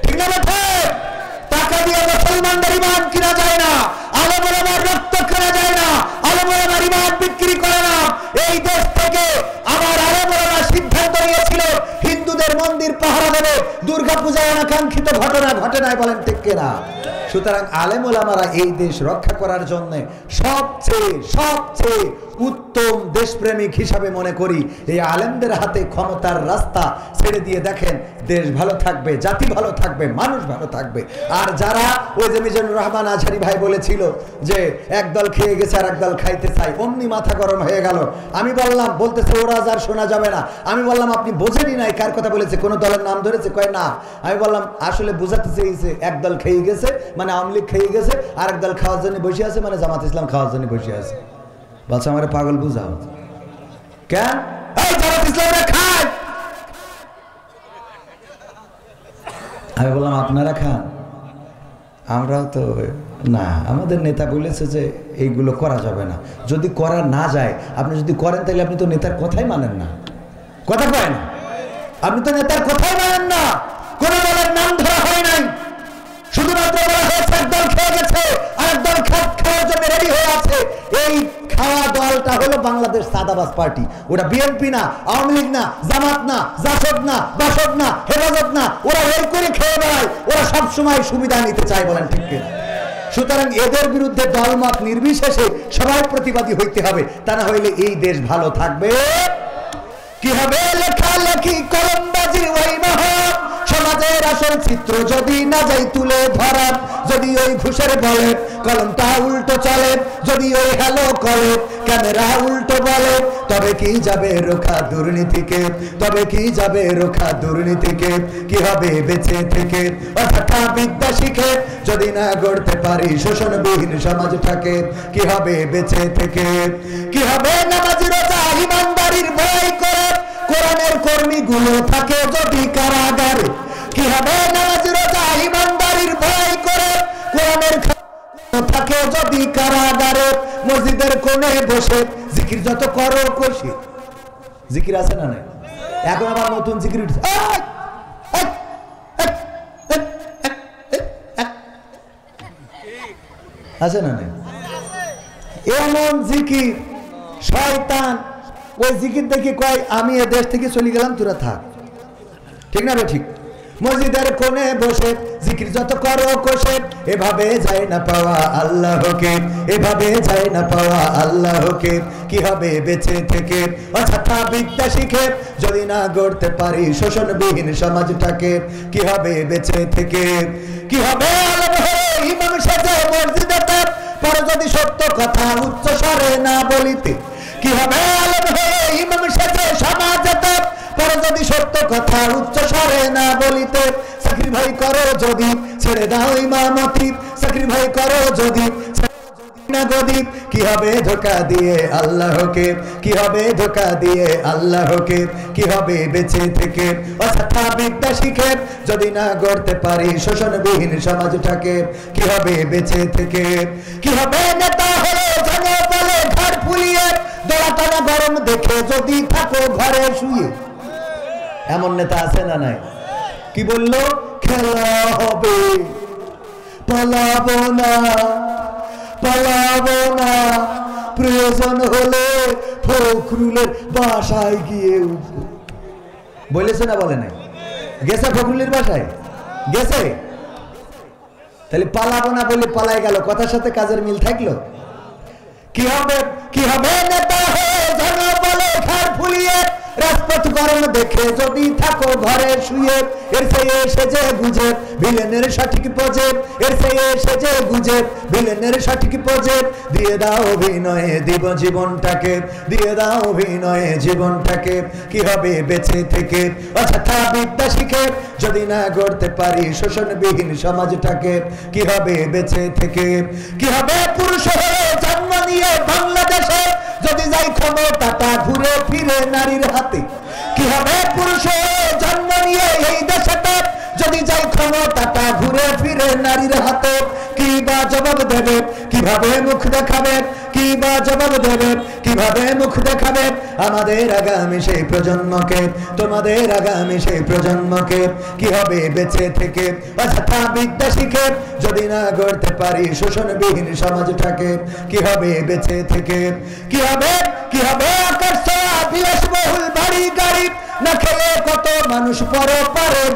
ঠিক না? টাকা দিয়ে মুসলমানদের ঈমান কিনা যায় না, আলেম ওলামার রক্ত কেনা যায় না, আলেম ওলামার ঈমান বিক্রি করে না। এই দেশ থেকে আমার আলেম ওলামা সিদ্ধান্ত নিয়েছিল হিন্দুদের মন্দির পাহারা দেবে। দুর্গাপূজায় অনাকাঙ্ক্ষিত ঘটনা ঘটে নাই, বলেন ঠিক কিনা? সুতরাং আলেম ওলামারা এই দেশ রক্ষা করার জন্য সবচেয়ে উত্তম দেশপ্রেমিক হিসাবে মনে করি এই আলেমদের হাতে ক্ষমতার রাস্তা ছেড়ে দিয়ে দেখেন দেশ ভালো থাকবে, জাতি ভালো থাকবে, মানুষ ভালো থাকবে। আর যারা ওই যে মিজানুর রহমান আজহারি ভাই বলেছিল যে একদল খেয়ে গেছে আর একদল খাইতে চাই, অমনি মাথা গরম হয়ে গেল। আমি বললাম, বলতেছে ওরা আর শোনা যাবে না। আমি বললাম আপনি বোঝেনই নাই কার কথা বলেছে, কোন দলের নাম ধরেছে? কয় না। আমি বললাম আসলে বোঝাতে চেয়েছে একদল খেয়ে গেছে মানে আওয়ামী লীগ খেয়ে গেছে, আর একদল খাওয়ার জন্য বসে আছে মানে জামাত ইসলাম খাওয়ার জন্য বসে আছে। বলছে আমার পাগল বুঝাও কেন? এই জামাত ইসলামরা খায়। আমি বললাম আপনারা খান, আমরাও তো না। আমাদের নেতা বলেছে যে এইগুলো করা যাবে না। যদি করা না যায়, আপনি যদি করেন তাহলে আপনি তো নেতার কথাই মানেন না। কথা কয় না? আপনি তো নেতার কথাই মানেন না। কোন দলের নাম ধরা হয় নাই, শুধুমাত্র বলা হয়েছে একদল খেয়ে গেছে আর একদল খাওয়ার জন্য রেডি হয়ে আছে। এই খাওয়া দলটা হলো বাংলাদেশ সাদাবাজ পার্টি। ওটা বিএনপি না, আওয়ামী লীগ না, জামাত না, জাসদ না, বাসদ না, হেফাজত না। ওরা ওই করে খেয়ে বেড়ায়, ওরা সবসময় সুবিধা নিতে চায়, বলেন ঠিক কিনা? সুতরাং এদের বিরুদ্ধে দলমত নির্বিশেষে সবাই প্রতিবাদী হইতে হবে, তা না হইলে এই দেশ ভালো থাকবে কি হবে? লেখালেখি কলমবাজি ওই মহা সমাজের আসল চিত্র যদি না যাই তুলে ধরা, যদি ওই ঘুষের বলে কলমটা উল্টো চলে, যদি ওই হ্যালো করে ক্যামেরা উল্টো বলে, তবে কি যাবে রোখা দুর্নীতিকে, তবে কি যাবে রোখা দুর্নীতিকে? কি হবে বেঁচে থেকে অর্থাৎ বিদ্যা শিখে যদি না গড়তে পারি শোষণবিহীন সমাজটাকে? কি হবে বেঁচে থেকে? কি হবে নামাজি রোজা ইমানদারির ভয় করে কোরআনের কর্মীগুলো থাকে যদি কারাগারে? কি হবে নামাজি রোজা ইমানদারির ভয় করে কোরআনের থাকে যদি কারাগারে? মসজিদের কোণে বসে জিকির যত করো কষি, জিকির আছে না নাই? এখন আবার নতুন জিকির উঠছে, আছে না নাই? এমন জিকির শয়তান ওই জিকির দেখে কয় আমি এ দেশ থেকে চলে গেলাম, তোরা থাক। ঠিক না? ঠিক। মসজিদের কোণে বসে জিকির যত করো কোষে, এভাবে যায় না পাওয়া আল্লাহকে, এভাবে যায় না পাওয়া আল্লাহকে। কি হবে বেঁচে থেকে অযথা বিদ্যা শিখে, যদি না গড়তে পারি শোষণবিহীন সমাজটাকে? কি হবে বেঁচে থেকে? কি হবে আলেম হয়ে ইমাম সাজে মসজিদেতে, পরে যদি সত্য কথা উচ্চ স্বরে না বলিতে? কি হবে আলেম হয়ে ইমাম সাজে সমাজেতে, পরে যদি সত্য কথা উচ্চ স্বরে না বলিতে? সাক্রিফাই করো যদি ছেড়ে দাও ইমামতি, সাক্রিফাই করো যদি না গদি। কি হবে ধোঁকা দিয়ে আল্লাহকে, কি হবে ধোঁকা দিয়ে আল্লাহকে? কি হবে বেঁচে থেকে অযথা বিদ্যা শিখে, যদি না গড়তে পারি শোষণবিহীন সমাজটাকে? কি হবে বেঁচে থেকে? কি হবে নেতা হলে জনবলে ঘর ফুলিয়ে, দোলাটানা গরম দেখে যদি থাকো ঘরে শুয়ে? এমন নেতা আছে না নাই? কি বললো? খেলা হবে, পালাবো না, পালাবো না, প্রয়োজন হলে ফখরুলের বাসায় গিয়ে উঠবো। বলেছে না বলে নাই? গেছে ফখরুলের বাসায়? গেছে? তাহলে পালাবো না বলে পালাই গেল, কথার সাথে কাজের মিল থাকলো? কি হবে? কি হবে নেতা হয়ে জনবলে ঘর ফুলিয়ে, রাজপথ গরম দেখে যদি থাকো ঘরে শুয়ে? এর চেয়ে সেজে বুঝে ভিলেনের সঠিক পোজে, এর চেয়ে সেজে বুঝে ভিলেনের সঠিক পোজে। দিয়ে দাও অভিনয়ে দিব জীবনটাকে, দিয়ে দাও অভিনয়ে জীবনটাকে। কি হবে বেঁচে থেকে অযথা বিদ্যা শিখে, যদি না গড়তে পারি শোষণবিহীন সমাজটাকে? কি হবে বেঁচে থেকে? কি হবে পুরুষ হয়ে জন্ম নিয়ে বাংলাদেশে, যদি যাই ক্ষমতাটা ঘুরে ফিরে নারীর হাতে? কি হবে পুরুষ জন্ম নিয়ে এই দেশটা, যদি যাই ক্ষমতাটা ঘুরে ফিরে নারীর হাতে? কি বা জবাব দেবে, কিভাবে মুখ দেখাবে? কি বা জবাব দেবে, কিভাবে মুখ দেখাবে আমাদের আগামী সেই প্রজন্মকে, তোমাদের আগামী সেই প্রজন্মকে? কি হবে বেঁচে থেকে অযথা বিদ্যা শিখে, যদি না গড়তে পারি শোষণবিহীন সমাজটাকে? কি হবে বেঁচে থেকে? কি হবে? কি হবে আকাশ ছোঁয়া বিলাসবহুল বাড়ি গাড়ি, না খেয়ে কত মানুষ পরে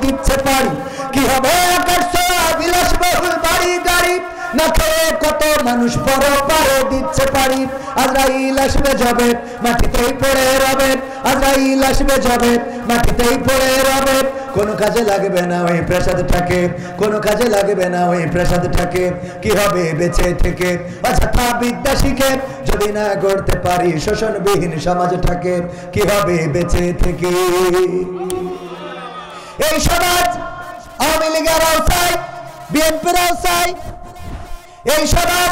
দিচ্ছে পারি? কি হবে আকাশ ছোঁয়া বিলাসবহুল বাড়ি গাড়ি, না খেয়ে কত মানুষ পরে দিচ্ছে পারি? আজরাইল আসবে যাবে মাটিতেই পড়ে রবে, আজরাইল আসবে যাবে মাটিতেই পড়ে রবে। কোনো কাজে লাগবে না ওই প্রাসাদটাকে, কোনো কাজে লাগবে না ওই প্রাসাদটাকে। কি হবে বেঁচে থেকে অযথা বিদ্যা শিখে, যদি না গড়তে পারি শোষণবিহীন সমাজটাকে? কি হবে বেঁচে থেকে? এই সমাজ আওয়ামী লীগেরাও চাই, বিএনপিরাও চাই, এই সমাজ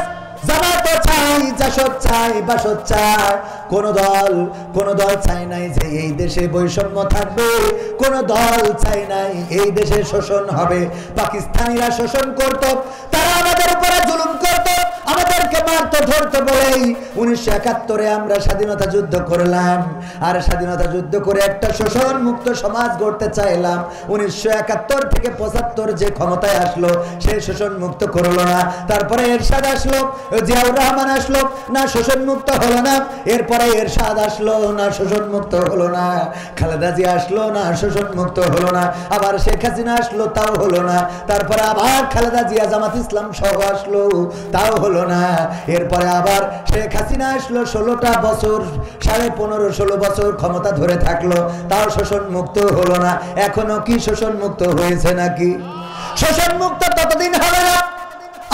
জামাতও চাই, জাসদ চাই, বাসদ চাই। কোন দল চাই নাই যে এই দেশে বৈষম্য থাকবে, কোন দল চাই নাই এই দেশে শোষণ হবে। পাকিস্তানিরা শোষণ করত, তারা আমাদের উপরে জুলুম করত, আমাদেরকে মারতো ধরতো বলেই 1971-এ আমরা স্বাধীনতা যুদ্ধ করলাম। আর স্বাধীনতা যুদ্ধ করে একটা শোষণ মুক্ত সমাজ গড়তে চাইলাম। 1971 থেকে 75 যে ক্ষমতায় আসলো, সে শোষণ মুক্ত করলো না। তারপরে এরশাদ আসলো, জিয়াউর রহমান আসলো, না শোষণ মুক্ত হলো না। এরপরে এরশাদ আসলো, না শোষণ মুক্ত হলো না। খালেদা জিয়া আসলো, না শোষণ মুক্ত হলো না। আবার শেখ হাসিনা আসলো, তাও হলো না। তারপরে আবার খালেদা জিয়া জামাত ইসলাম সহ আসলো, তাও হলো না। এরপরে আবার শেখ হাসিনা আসলো, 16টা বছর, 15.5-16 বছর ক্ষমতা ধরে থাকলো, তাও শোষণ মুক্ত হলো না। এখনো কি শোষণ মুক্ত হয়েছে নাকি? শোষণ মুক্ত ততদিন হবে না।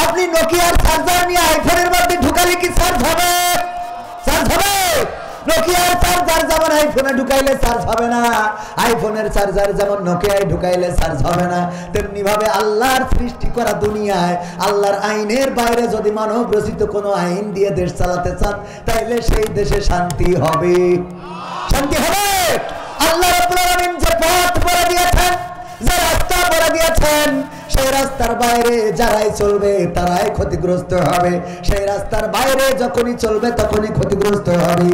আপনি নোকিয়ার চার্জার নিয়ে আইফোনের মধ্যে ঢুকালে কি চার্জ হবে? চার্জ হবে? নোকিয়ার চার্জার যেমন আইফোনে ঢুকাইলে চার্জ হবে না, আইফোনের চার্জার যেমন নোকিয়ায় ঢুকাইলে চার্জ হবে না, তেমনি ভাবে আল্লাহর সৃষ্টি করা দুনিয়ায় আল্লাহর আইনের বাইরে যদি মানব রচিত কোনো আইন দিয়ে দেশ চালাতে চান, তাইলে সেই দেশে শান্তি হবে। শান্তি হবে। আল্লাহ রাব্বুল আলামিন যে পথ বলে দিয়েছেন, যে রাস্তা বলে দিয়েছেন, সেই রাস্তার বাইরে যারাই চলবে তারাই ক্ষতিগ্রস্ত হবে, সেই রাস্তার বাইরে যখনই চলবে তখনই ক্ষতিগ্রস্ত হবে।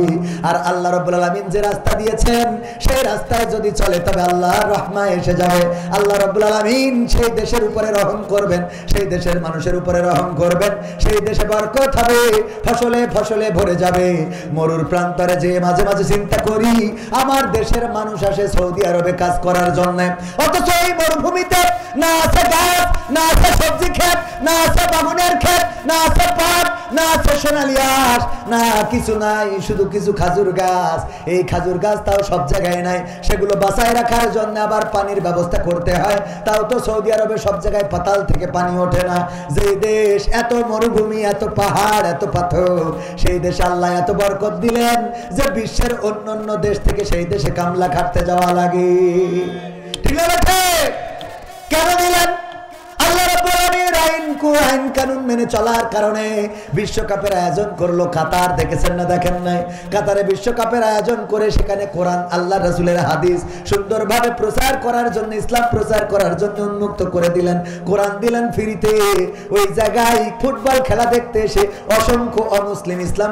আর আল্লাহ রাব্বুল আলামিন যে রাস্তা দিয়েছেন সেই রাস্তায় যদি চলে তবে আল্লাহর রহমত এসে যাবে। আল্লাহ রাব্বুল আলামিন সেই দেশের উপরে রহম করবেন, সেই দেশের মানুষের উপরে রহম করবেন, সেই দেশে বরকত হবে, ফসলে ফসলে ভরে যাবে। মরুর প্রান্তরে যে মাঝে মাঝে চিন্তা করি আমার দেশের মানুষ আসে সৌদি আরবে কাজ করার জন্য, অথচ এই মরুভূমিতে না আছে গাছ, না আছে সবজি ক্ষেত, না আছে বাগুনের ক্ষেত, না আছে পাট, না আছে সোনালী আঁশ, না কিছু নাই, শুধু কিছু খাজুর গাছ। এই খাজুর গাছ তাও সব জায়গায় নাই, সেগুলো বাঁচায় রাখার জন্য আবার পানির ব্যবস্থা করতে হয়। তাও তো সৌদি আরবে সব জায়গায় পাতাল থেকে পানি ওঠে না। যে দেশ এত মরুভূমি, এত পাহাড়, এত পাথর, সেই দেশে আল্লাহ এত বরকত দিলেন যে বিশ্বের অন্যান্য দেশ থেকে সেই দেশে কামলা খাটতে যাওয়া লাগে। ঠিক আছে? কেন দিলেন? আল্লাহ রাব্বুল আলামিন আইন কানুন মেনে চলার কারণে বিশ্বকাপের আয়োজন করলো কাতার। দেখেছেন না দেখেন নাই? কাতারে বিশ্বকাপের আয়োজন করে সেখানে কোরআন, আল্লাহ রাসূলের হাদিস সুন্দরভাবে প্রচার করার জন্য, ইসলাম প্রচার করার জন্য উন্মুক্ত করে দিলেন। কোরআন দিলেন ফ্রিতে। ওই জায়গায় ফুটবল খেলা দেখতে এসে অসংখ্য অমুসলিম ইসলাম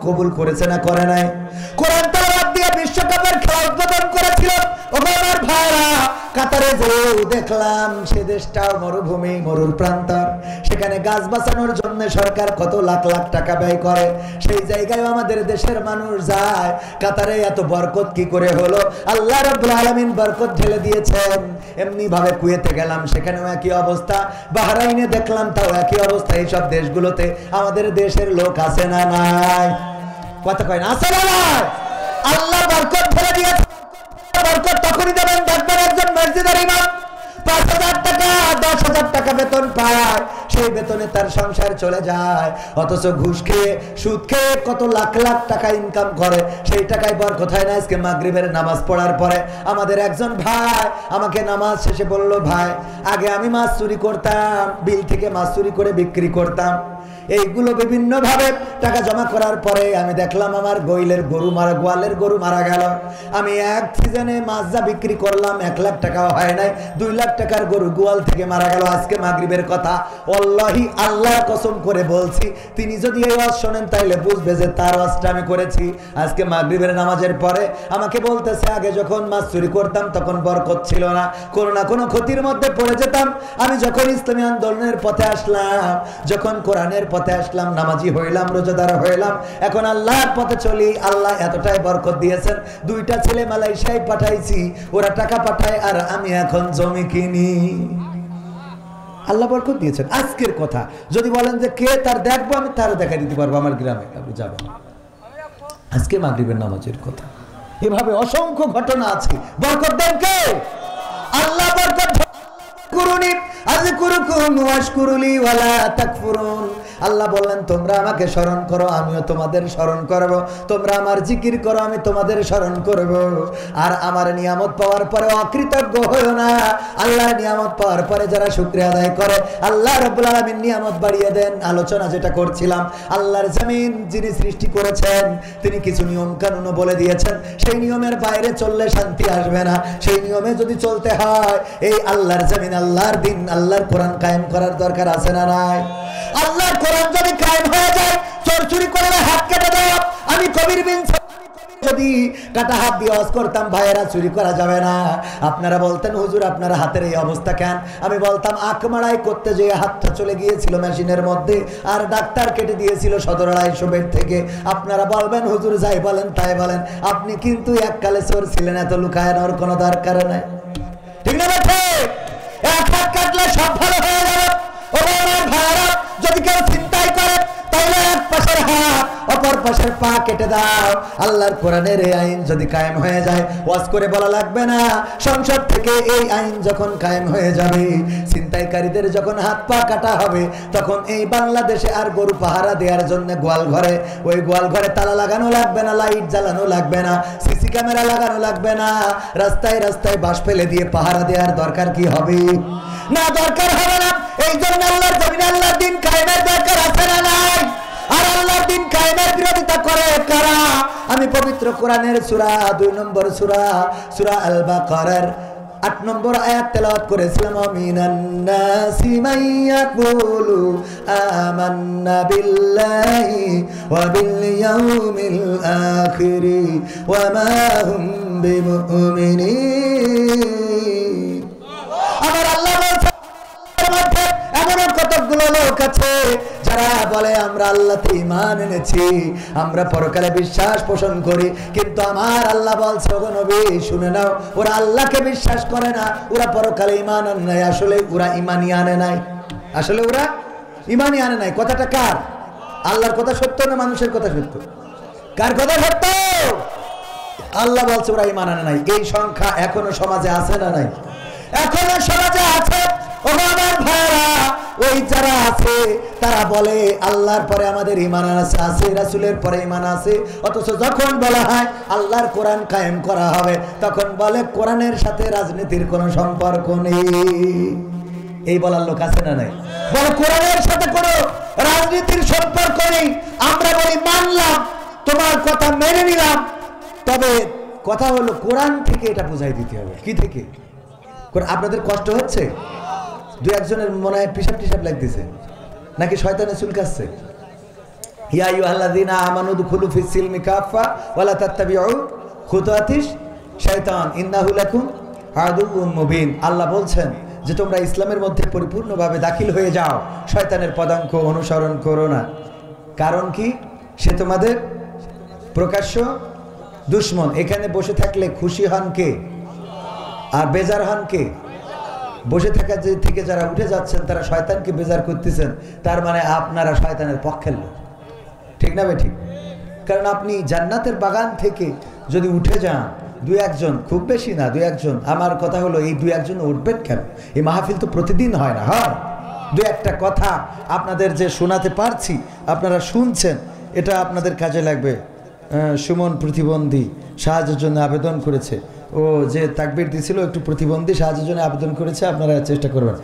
কবুল করেছে না করে নাই? কোরআন তেলাওয়াত দিয়ে বিশ্বকাপের খেলা উদ্বোধন করেছিল। আমার ভাইরা, কাতারে যে দেখলাম সে দেশটাও মরুভূমি, মরুর প্রান্তর, সেখানে গাছ বাঁচানোর জন্য সরকার কত লাখ লাখ টাকা ব্যয় করে। সেই জায়গায় আমাদের দেশের মানুষ যায়। কাতারে এত বরকত কি করে হলো? আল্লাহ রাব্বুল আলামিন বরকত ঢেলে দিয়েছেন। এমনি ভাবে কুয়েতে গেলাম, সেখানেও একই অবস্থা। বাহরাইনে দেখলাম, তাও একই অবস্থা। এইসব দেশগুলোতে আমাদের দেশের লোক আছে না নাই? কথা কয় না? আছে না নাই? আল্লাহ বরকত ঢেলে দিয়েছে। বরকত তখনই দেবেন দেখবেন একজন মসজিদের ইমাম ৫,০০০ টাকা ১০,০০০ টাকা বেতন পায়, সেই বেতনে তার সংসার চলে যায়। অথচ ঘুষ খেয়ে, সুদ খেয়ে কত লাখ লাখ টাকা ইনকাম করে, সেই টাকায় বরকত হয় না। আজকে মাগরিবের নামাজ পড়ার পরে আমাদের একজন ভাই আমাকে নামাজ শেষে বলল, ভাই আগে আমি মাছ চুরি করতাম, বিল থেকে মাছ চুরি করে বিক্রি করতাম। এইগুলো বিভিন্ন ভাবে টাকা জমা করার পরে আমি দেখলাম আমার গোয়ালের গরু মারা গেল। আমি এক সিজনে মাছ যা বিক্রি করলাম ১ লাখ টাকাও হয় নাই, ২ লাখ টাকার গরু গোয়াল থেকে মারা গেল। আজকে মাগরিবের কথা, আল্লাহি আল্লাহর কসম করে বলছি, তিনি যদি এই ওয়াজ শোনেন তাইলে বুঝবে যে তার ওয়াজটা আমি করেছি। আজকে মাগরিবের নামাজের পরে আমাকে বলতেছে, আগে যখন মাছ চুরি করতাম তখন বরকত ছিল না, কোনো না কোনো ক্ষতির মধ্যে পড়ে যেতাম। আমি যখন ইসলামী আন্দোলনের পথে আসলাম, যখন কোরআনের পথে আসলাম, নামাজি হইলাম, রোজাদার হইলাম, এখন আল্লাহর পথে চলি, আল্লাহ এতটাই বরকত দিয়েছেন। 2টা ছেলে মালয়েশিয়ায় পাঠাইছি, ওরা টাকা পাঠায় আর আমি এখন জমি কিনি। আল্লাহ বরকত দিয়েছেন। আজকের কথা যদি বলেন যে কে তার দেখবো, আমি তারও দেখা দিতে পারবো আমার গ্রামে, আপনি যাবেন। আজকে মাগরিবের নামাজের কথা। এভাবে অসংখ্য ঘটনা আছে। বরকত দেন কে? আল্লাহ বরকত করুনি। আযকুরুকুম ওয়াশকুরুলি ওয়ালা তাকফুরুন। আল্লাহ বললেন তোমরা আমাকে স্মরণ করো, আমিও তোমাদের স্মরণ করব। তোমরা আমার জিকির করো, আমি তোমাদের স্মরণ করব। আর আমার নিয়ামত পাওয়ার পরে অকৃতজ্ঞ হয়ো না। আল্লাহর নিয়ামত পাওয়ার পরে যারা শুকরিয়া আদায় করে, আল্লাহ রাব্বুল আলামিন নিয়ামত বাড়িয়ে দেন। আলোচনা যেটা করছিলাম, আল্লাহর জমিন যিনি সৃষ্টি করেছেন তিনি কিছু নিয়ম কানুনও বলে দিয়েছেন। সেই নিয়মের বাইরে চললে শান্তি আসবে না। সেই নিয়মে যদি চলতে হয়, এই আল্লাহর জমিন, আল্লাহর দিন, আল্লাহর কোরআন কায়েম করার দরকার আছে না নাই? আল্লাহর কোরআন যদি কায়েম হয়ে যায়, চোর চুরি করলে হাত কেটে দেয়। আমি কবির বিন যদি কাটা হাত দিয়ে ওয়াজ করতাম, ভাইয়েরা চুরি করা যাবে না। আপনারা বলতেন হুজুর আপনার হাতের এই অবস্থা কেন? আমি বলতাম আকমাড়াই করতে যেয়ে হাতটা চলে গিয়েছিল মেশিনের মধ্যে, আর ডাক্তার কেটে দিয়েছিল সদর আড়াইশো বেড থেকে। আপনারা বলবেন হুজুর যাই বলেন তাই বলেন, আপনি কিন্তু এককালে চোর ছিলেন, এত লুকানোর কোনো দরকার নাই। ঠিক না? এক হাত কাটলে সব ভালো হয়ে যাবে। যদি কেউ চিন্তাই করে তাহলে এক পাশের হাত অপর পাশের পা কেটে দাও। আল্লাহর কোরআনের এই আইন যদি কায়েম হয়ে যায়, ওয়াজ করে বলা লাগবে না। সংসদ থেকে এই আইন যখন কায়েম হয়ে যাবে, ছিনতাইকারীদের যখন হাত পা কাটা হবে, তখন এই বাংলাদেশে আর গরু পাহারা দেওয়ার জন্য গোয়াল ঘরে, ওই গোয়াল ঘরে তালা লাগানো লাগবে না, লাইট জ্বালানো লাগবে না, সিসি ক্যামেরা লাগানো লাগবে না। রাস্তায় রাস্তায় বাঁশ ফেলে দিয়ে পাহারা দেওয়ার দরকার কি হবে? না, দরকার হবে না। এই জন্য আল্লাহর জমিনে আল্লাহর দিন কায়েমের দরকার আছে না নাই? আর আল্লাহর দিন কায়েমের বিরোধিতা করে কারা? আমি পবিত্র কোরআনের সূরা 2 নম্বর সূরা আল বাকারার 8 নম্বর আয়াত তেলাওয়াত করেছিলাম, মিনান নাসি মাইয়াকুলু আমান্না বিল্লাহি ওয়া বিল ইয়াউমিল আখির ওয়া মা হুম বিমুমিনিন। আমার আল্লাহ বলেন এমন কতগুলো লোক আছে যারা বলে আমরা আল্লাহতে ঈমান এনেছি, আমরা পরকালে বিশ্বাস পোষণ করি, কিন্তু আমার আল্লাহ বলছে ওগো নবী শুনে নাও, ওরা আল্লাহকে বিশ্বাস করে না, ওরা পরকালে ঈমান আনে নাই। আসলে ওরা ঈমানই আনে নাই, আসলে ওরা ঈমানই আনে নাই। কথাটা কার? আল্লাহর কথা সত্য না মানুষের কথা সত্য? কার কথা সত্য? আল্লাহ বলছে ওরা ঈমান আনে নাই। এই সংখ্যা এখনো সমাজে আছে না নাই? এখনো সমাজে আছে। ও আমার ভাইরা, ওই যারা আছে তারা বলে আল্লাহর পরে আমাদের ঈমান আছে, রাসূলের পরে ঈমান আছে, অথচ যখন বলা হয় আল্লাহর কোরআন কায়েম করা হবে তখন বলে কোরআনের সাথে রাজনীতির কোনো সম্পর্ক নেই। এই বলার লোক আছে না নাই? বলে কোরআনের সাথে কোনো রাজনীতির সম্পর্ক নেই। আমরা বলি মানলাম, তোমার কথা মেনে নিলাম, তবে কথা হলো কোরআন থেকে এটা বুঝাই দিতে হবে। কি থেকে? আপনাদের কষ্ট হচ্ছে? দু একজনের মনে হয় পিসাব টিসাব লাগতেছে, নাকি শয়তানে চুলকাচ্ছে? ইয়া আইয়ুহাল্লাযীনা আমানু দুখুলু ফিস সিলমি কাফা ওয়া লা তাত্তাবিউ খুতুওয়াতিশ শাইতান ইন্নাহু লাকুম আদুউম মুবিন। আল্লাহ বলছেন যে তোমরা ইসলামের মধ্যে পরিপূর্ণভাবে দাখিল হয়ে যাও, শয়তানের পদাঙ্ক অনুসরণ করো না। কারণ কি? সে তোমাদের প্রকাশ্য দুশমন। এখানে বসে থাকলে খুশি হন কে আর বেজার হন কে? বসে থাকা থেকে যারা উঠে যাচ্ছেন তারা শয়তানকে বেজার করতেছেন, তার মানে আপনারা শয়তানের পক্ষের লোক, ঠিক না ঠিক? কারণ আপনি জান্নাতের বাগান থেকে যদি উঠে যান, দু একজন, খুব বেশি না, দু একজন, আমার কথা হলো এই দু একজন উঠবেন কেন? এই মাহফিল তো প্রতিদিন হয় না, হয় দু একটা কথা আপনাদের যে শোনাতে পারছি, আপনারা শুনছেন, এটা আপনাদের কাজে লাগবে। সুমন প্রতিবন্ধী সাহায্যের জন্য আবেদন করেছে, ও যে তাকবীর দিছিল একটু প্রতিবন্ধী সাহায্যের জন্য আবেদন করেছে, আপনারা চেষ্টা করবেন।